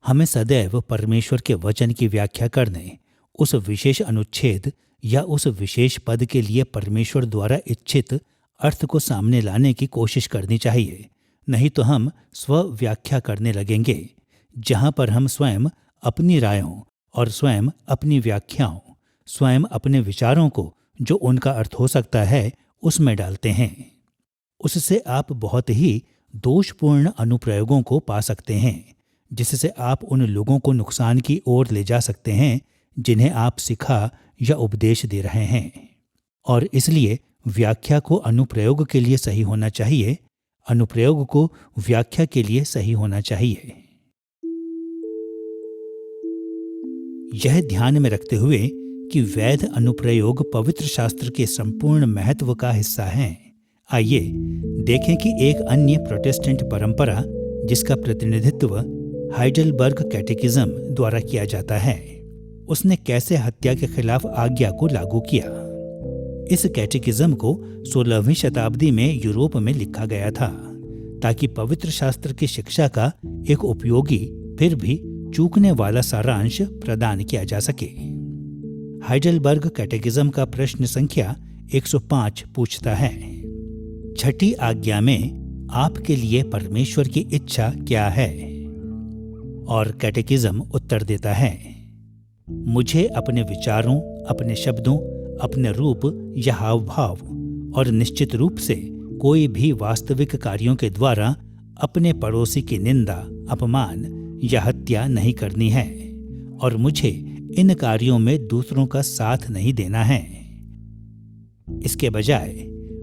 हमें सदैव परमेश्वर के वचन की व्याख्या करने, उस विशेष अनुच्छेद या उस विशेष पद के लिए परमेश्वर द्वारा इच्छित अर्थ को सामने लाने की कोशिश करनी चाहिए। नहीं तो हम स्व व्याख्या करने लगेंगे, जहाँ पर हम स्वयं अपनी रायों और स्वयं अपनी व्याख्याओं, स्वयं अपने विचारों को जो उनका अर्थ हो सकता है उसमें डालते हैं। उससे आप बहुत ही दोषपूर्ण अनुप्रयोगों को पा सकते हैं, जिससे आप उन लोगों को नुकसान की ओर ले जा सकते हैं जिन्हें आप सिखा या उपदेश दे रहे हैं। और इसलिए व्याख्या को अनुप्रयोग के लिए सही होना चाहिए, अनुप्रयोग को व्याख्या के लिए सही होना चाहिए। यह ध्यान में रखते हुए कि वैध अनुप्रयोग पवित्र शास्त्र के संपूर्ण महत्व का हिस्सा हैं, आइए देखें कि एक अन्य प्रोटेस्टेंट परंपरा जिसका प्रतिनिधित्व हाइडेलबर्ग कैटेकिज्म द्वारा किया जाता है, उसने कैसे हत्या के खिलाफ आज्ञा को लागू किया। इस कैटेकिज्म को 16वीं शताब्दी में यूरोप में लिखा गया था ताकि पवित्र शास्त्र की शिक्षा का एक उपयोगी फिर भी चूकने वाला सारांश प्रदान किया जा सके। हाइडेलबर्ग कैटेकिज्म का प्रश्न संख्या 105 पूछता है, छठी आज्ञा में आपके लिए परमेश्वर की इच्छा क्या है? और कैटेकिज्म उत्तर देता है, मुझे अपने विचारों, अपने शब्दों, अपने रूप या हाव भाव और निश्चित रूप से कोई भी वास्तविक कार्यों के द्वारा अपने पड़ोसी की निंदा, अपमान या हत्या नहीं करनी है और मुझे इन कार्यों में दूसरों का साथ नहीं देना है। इसके बजाय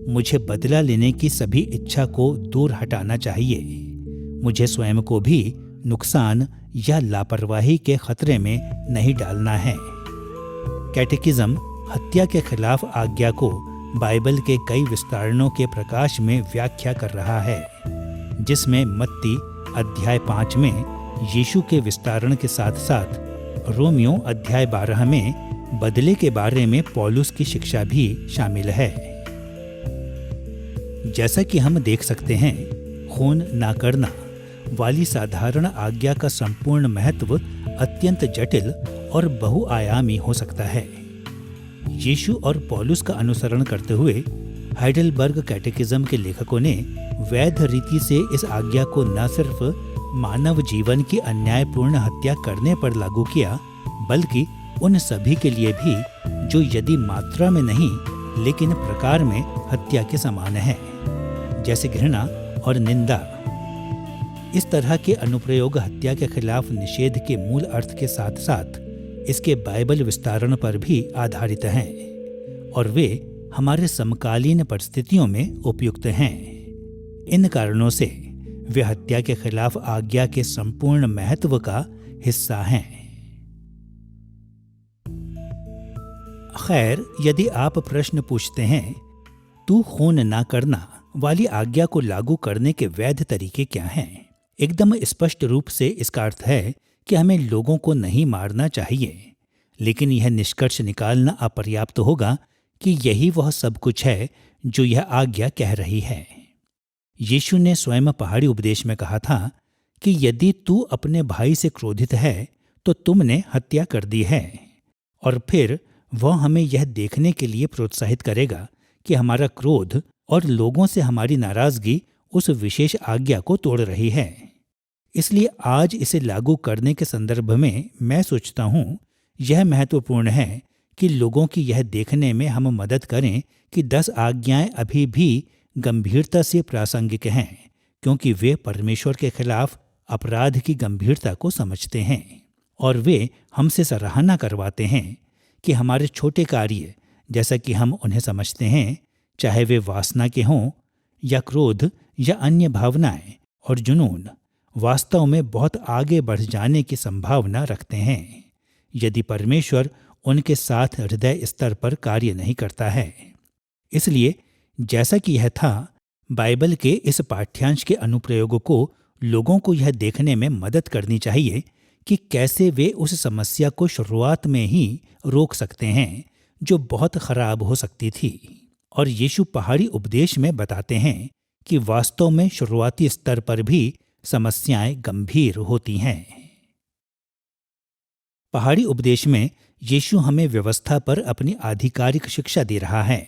मुझे बदला लेने की सभी इच्छा को दूर हटाना चाहिए। मुझे स्वयं को भी नुकसान या लापरवाही के खतरे में नहीं डालना है। कैटेकिज्म हत्या के खिलाफ आज्ञा को बाइबल के कई विस्तारणों के प्रकाश में व्याख्या कर रहा है, जिसमें मत्ती अध्याय 5 में यीशु के विस्तारण के साथ साथ रोमियो अध्याय 12 में बदले के बारे में पौलुस की शिक्षा भी शामिल है। जैसा कि हम देख सकते हैं, खून ना करना वाली साधारण आज्ञा का संपूर्ण महत्व अत्यंत जटिल और बहुआयामी हो सकता है। यीशु और पौलुस का अनुसरण करते हुए हाइडेलबर्ग कैटेकिज्म के लेखकों ने वैध रीति से इस आज्ञा को न सिर्फ मानव जीवन की अन्यायपूर्ण हत्या करने पर लागू किया, बल्कि उन सभी के लिए भी जो यदि मात्रा में नहीं लेकिन प्रकार में हत्या के समान है, जैसे घृणा और निंदा। इस तरह के अनुप्रयोग हत्या के खिलाफ निषेध के मूल अर्थ के साथ साथ इसके बाइबल विस्तारण पर भी आधारित हैं और वे हमारे समकालीन परिस्थितियों में उपयुक्त हैं। इन कारणों से वे हत्या के खिलाफ आज्ञा के संपूर्ण महत्व का हिस्सा हैं। खैर, यदि आप प्रश्न पूछते हैं, तू खून ना करना वाली आज्ञा को लागू करने के वैध तरीके क्या हैं? एकदम स्पष्ट रूप से इसका अर्थ है कि हमें लोगों को नहीं मारना चाहिए, लेकिन यह निष्कर्ष निकालना अपर्याप्त होगा कि यही वह सब कुछ है जो यह आज्ञा कह रही है। यीशु ने स्वयं पहाड़ी उपदेश में कहा था कि यदि तू अपने भाई से क्रोधित है तो तुमने हत्या कर दी है, और फिर वह हमें यह देखने के लिए प्रोत्साहित करेगा कि हमारा क्रोध और लोगों से हमारी नाराजगी उस विशेष आज्ञा को तोड़ रही है। इसलिए आज इसे लागू करने के संदर्भ में मैं सोचता हूँ यह महत्वपूर्ण है कि लोगों की यह देखने में हम मदद करें कि 10 आज्ञाएं अभी भी गंभीरता से प्रासंगिक हैं, क्योंकि वे परमेश्वर के खिलाफ अपराध की गंभीरता को समझते हैं और वे हमसे सराहना करवाते हैं कि हमारे छोटे कार्य, जैसा कि हम उन्हें समझते हैं, चाहे वे वासना के हों या क्रोध या अन्य भावनाएं और जुनून, वास्तव में बहुत आगे बढ़ जाने की संभावना रखते हैं यदि परमेश्वर उनके साथ हृदय स्तर पर कार्य नहीं करता है। इसलिए जैसा कि यह था, बाइबल के इस पाठ्यांश के अनुप्रयोग को लोगों को यह देखने में मदद करनी चाहिए कि कैसे वे उस समस्या को शुरुआत में ही रोक सकते हैं जो बहुत खराब हो सकती थी। और यीशु पहाड़ी उपदेश में बताते हैं कि वास्तव में शुरुआती स्तर पर भी समस्याएं गंभीर होती हैं। पहाड़ी उपदेश में यीशु हमें व्यवस्था पर अपनी आधिकारिक शिक्षा दे रहा है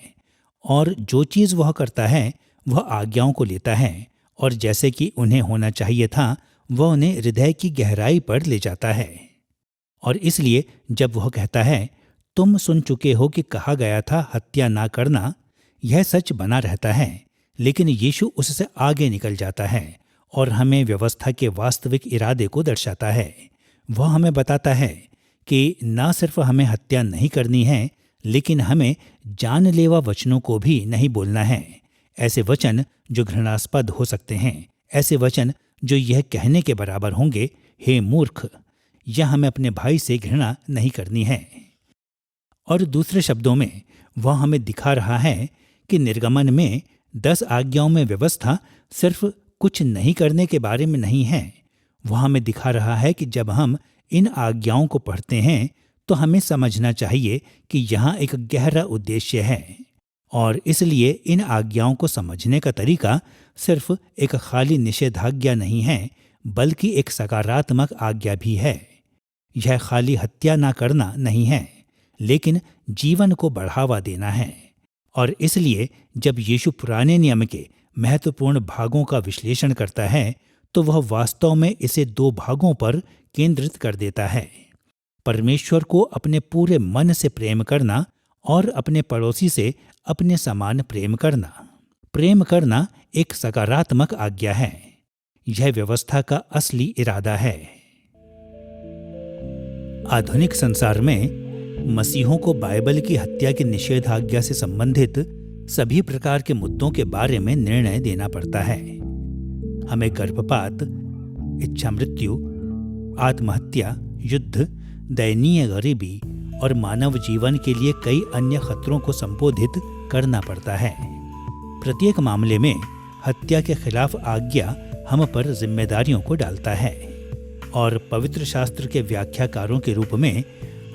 और जो चीज़ वह करता है वह आज्ञाओं को लेता है और जैसे कि उन्हें होना चाहिए था वह उन्हें हृदय की गहराई पर ले जाता है। और इसलिए जब वह कहता है, तुम सुन चुके हो कि कहा गया था हत्या ना करना, यह सच बना रहता है, लेकिन यीशु उससे आगे निकल जाता है और हमें व्यवस्था के वास्तविक इरादे को दर्शाता है। वह हमें बताता है कि न सिर्फ हमें हत्या नहीं करनी है, लेकिन हमें जानलेवा वचनों को भी नहीं बोलना है। ऐसे वचन जो घृणास्पद हो सकते हैं, ऐसे वचन जो यह कहने के बराबर होंगे, हे मूर्ख, या हमें अपने भाई से घृणा नहीं करनी है। और दूसरे शब्दों में वह हमें दिखा रहा है कि निर्गमन में 10 आज्ञाओं में व्यवस्था सिर्फ कुछ नहीं करने के बारे में नहीं है। वह हमें दिखा रहा है कि जब हम इन आज्ञाओं को पढ़ते हैं तो हमें समझना चाहिए कि यहाँ एक गहरा उद्देश्य है, और इसलिए इन आज्ञाओं को समझने का तरीका सिर्फ एक खाली निषेधाज्ञा नहीं है, बल्कि एक सकारात्मक आज्ञा भी है। यह खाली हत्या ना करना नहीं है, लेकिन जीवन को बढ़ावा देना है। और इसलिए जब यीशु पुराने नियम के महत्वपूर्ण भागों का विश्लेषण करता है तो वह वास्तव में इसे 2 भागों पर केंद्रित कर देता है। परमेश्वर को अपने पूरे मन से प्रेम करना और अपने पड़ोसी से अपने समान प्रेम करना। प्रेम करना एक सकारात्मक आज्ञा है। यह व्यवस्था का असली इरादा है। आधुनिक संसार में मसीहों को बाइबल की हत्या की निषेधाज्ञा से संबंधित सभी प्रकार के मुद्दों के बारे में निर्णय देना पड़ता है। हमें गर्भपात, इच्छा मृत्यु, आत्महत्या, युद्ध, दयनीय गरीबी और मानव जीवन के लिए कई अन्य खतरों को संबोधित करना पड़ता है। प्रत्येक मामले में हत्या के खिलाफ आज्ञा हम पर जिम्मेदारियों को डालता है और पवित्र शास्त्र के व्याख्याकारों के रूप में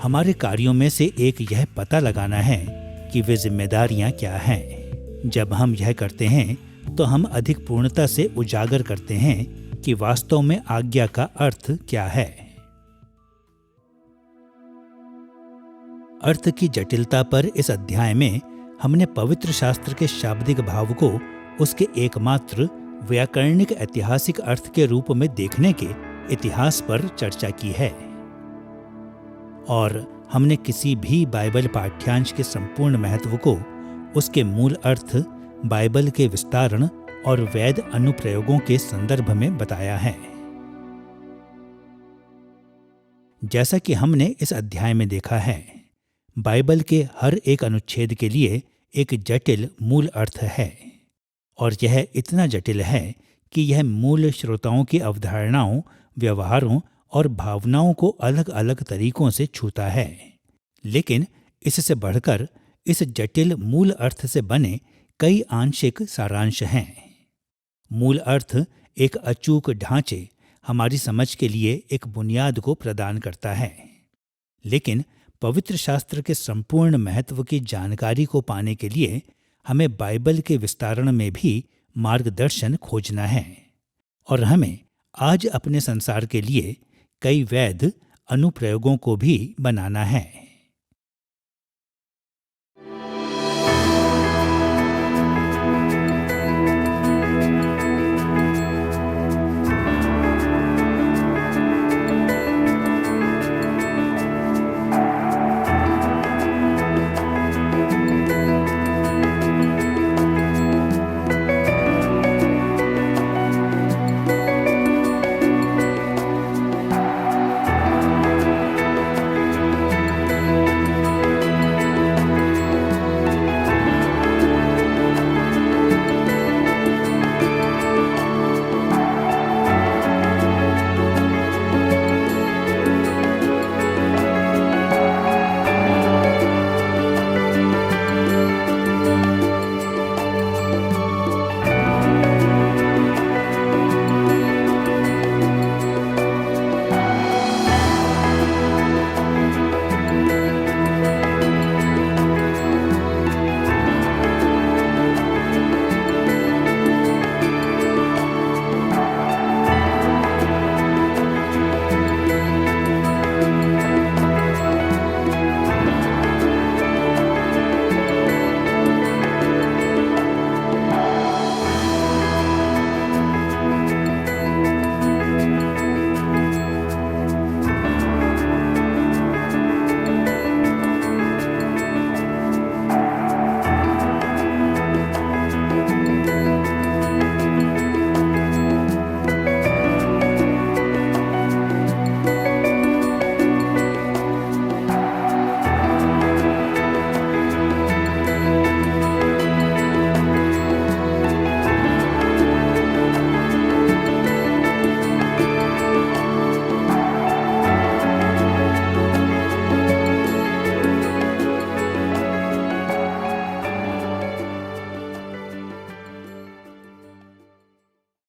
हमारे कार्यों में से एक यह पता लगाना है कि वे जिम्मेदारियां क्या हैं। जब हम यह करते हैं तो हम अधिक पूर्णता से उजागर करते हैं कि वास्तव में आज्ञा का अर्थ क्या है। अर्थ की जटिलता पर इस अध्याय में हमने पवित्र शास्त्र के शाब्दिक भाव को उसके एकमात्र व्याकरणिक ऐतिहासिक अर्थ के रूप में देखने के इतिहास पर चर्चा की है और हमने किसी भी बाइबल पाठ्यांश के संपूर्ण महत्व को उसके मूल अर्थ, बाइबल के विस्तारण और वैध अनुप्रयोगों के संदर्भ में बताया है। जैसा कि हमने इस अध्याय में देखा है, बाइबल के हर एक अनुच्छेद के लिए एक जटिल मूल अर्थ है और यह इतना जटिल है कि यह मूल श्रोताओं की अवधारणाओं, व्यवहारों और भावनाओं को अलग अलग तरीकों से छूता है। लेकिन इससे बढ़कर इस जटिल मूल अर्थ से बने कई आंशिक सारांश हैं। मूल अर्थ एक अचूक ढांचे, हमारी समझ के लिए एक बुनियाद को प्रदान करता है। लेकिन पवित्र शास्त्र के संपूर्ण महत्व की जानकारी को पाने के लिए हमें बाइबल के विस्तारण में भी मार्गदर्शन खोजना है और हमें आज अपने संसार के लिए कई वैध अनुप्रयोगों को भी बनाना है।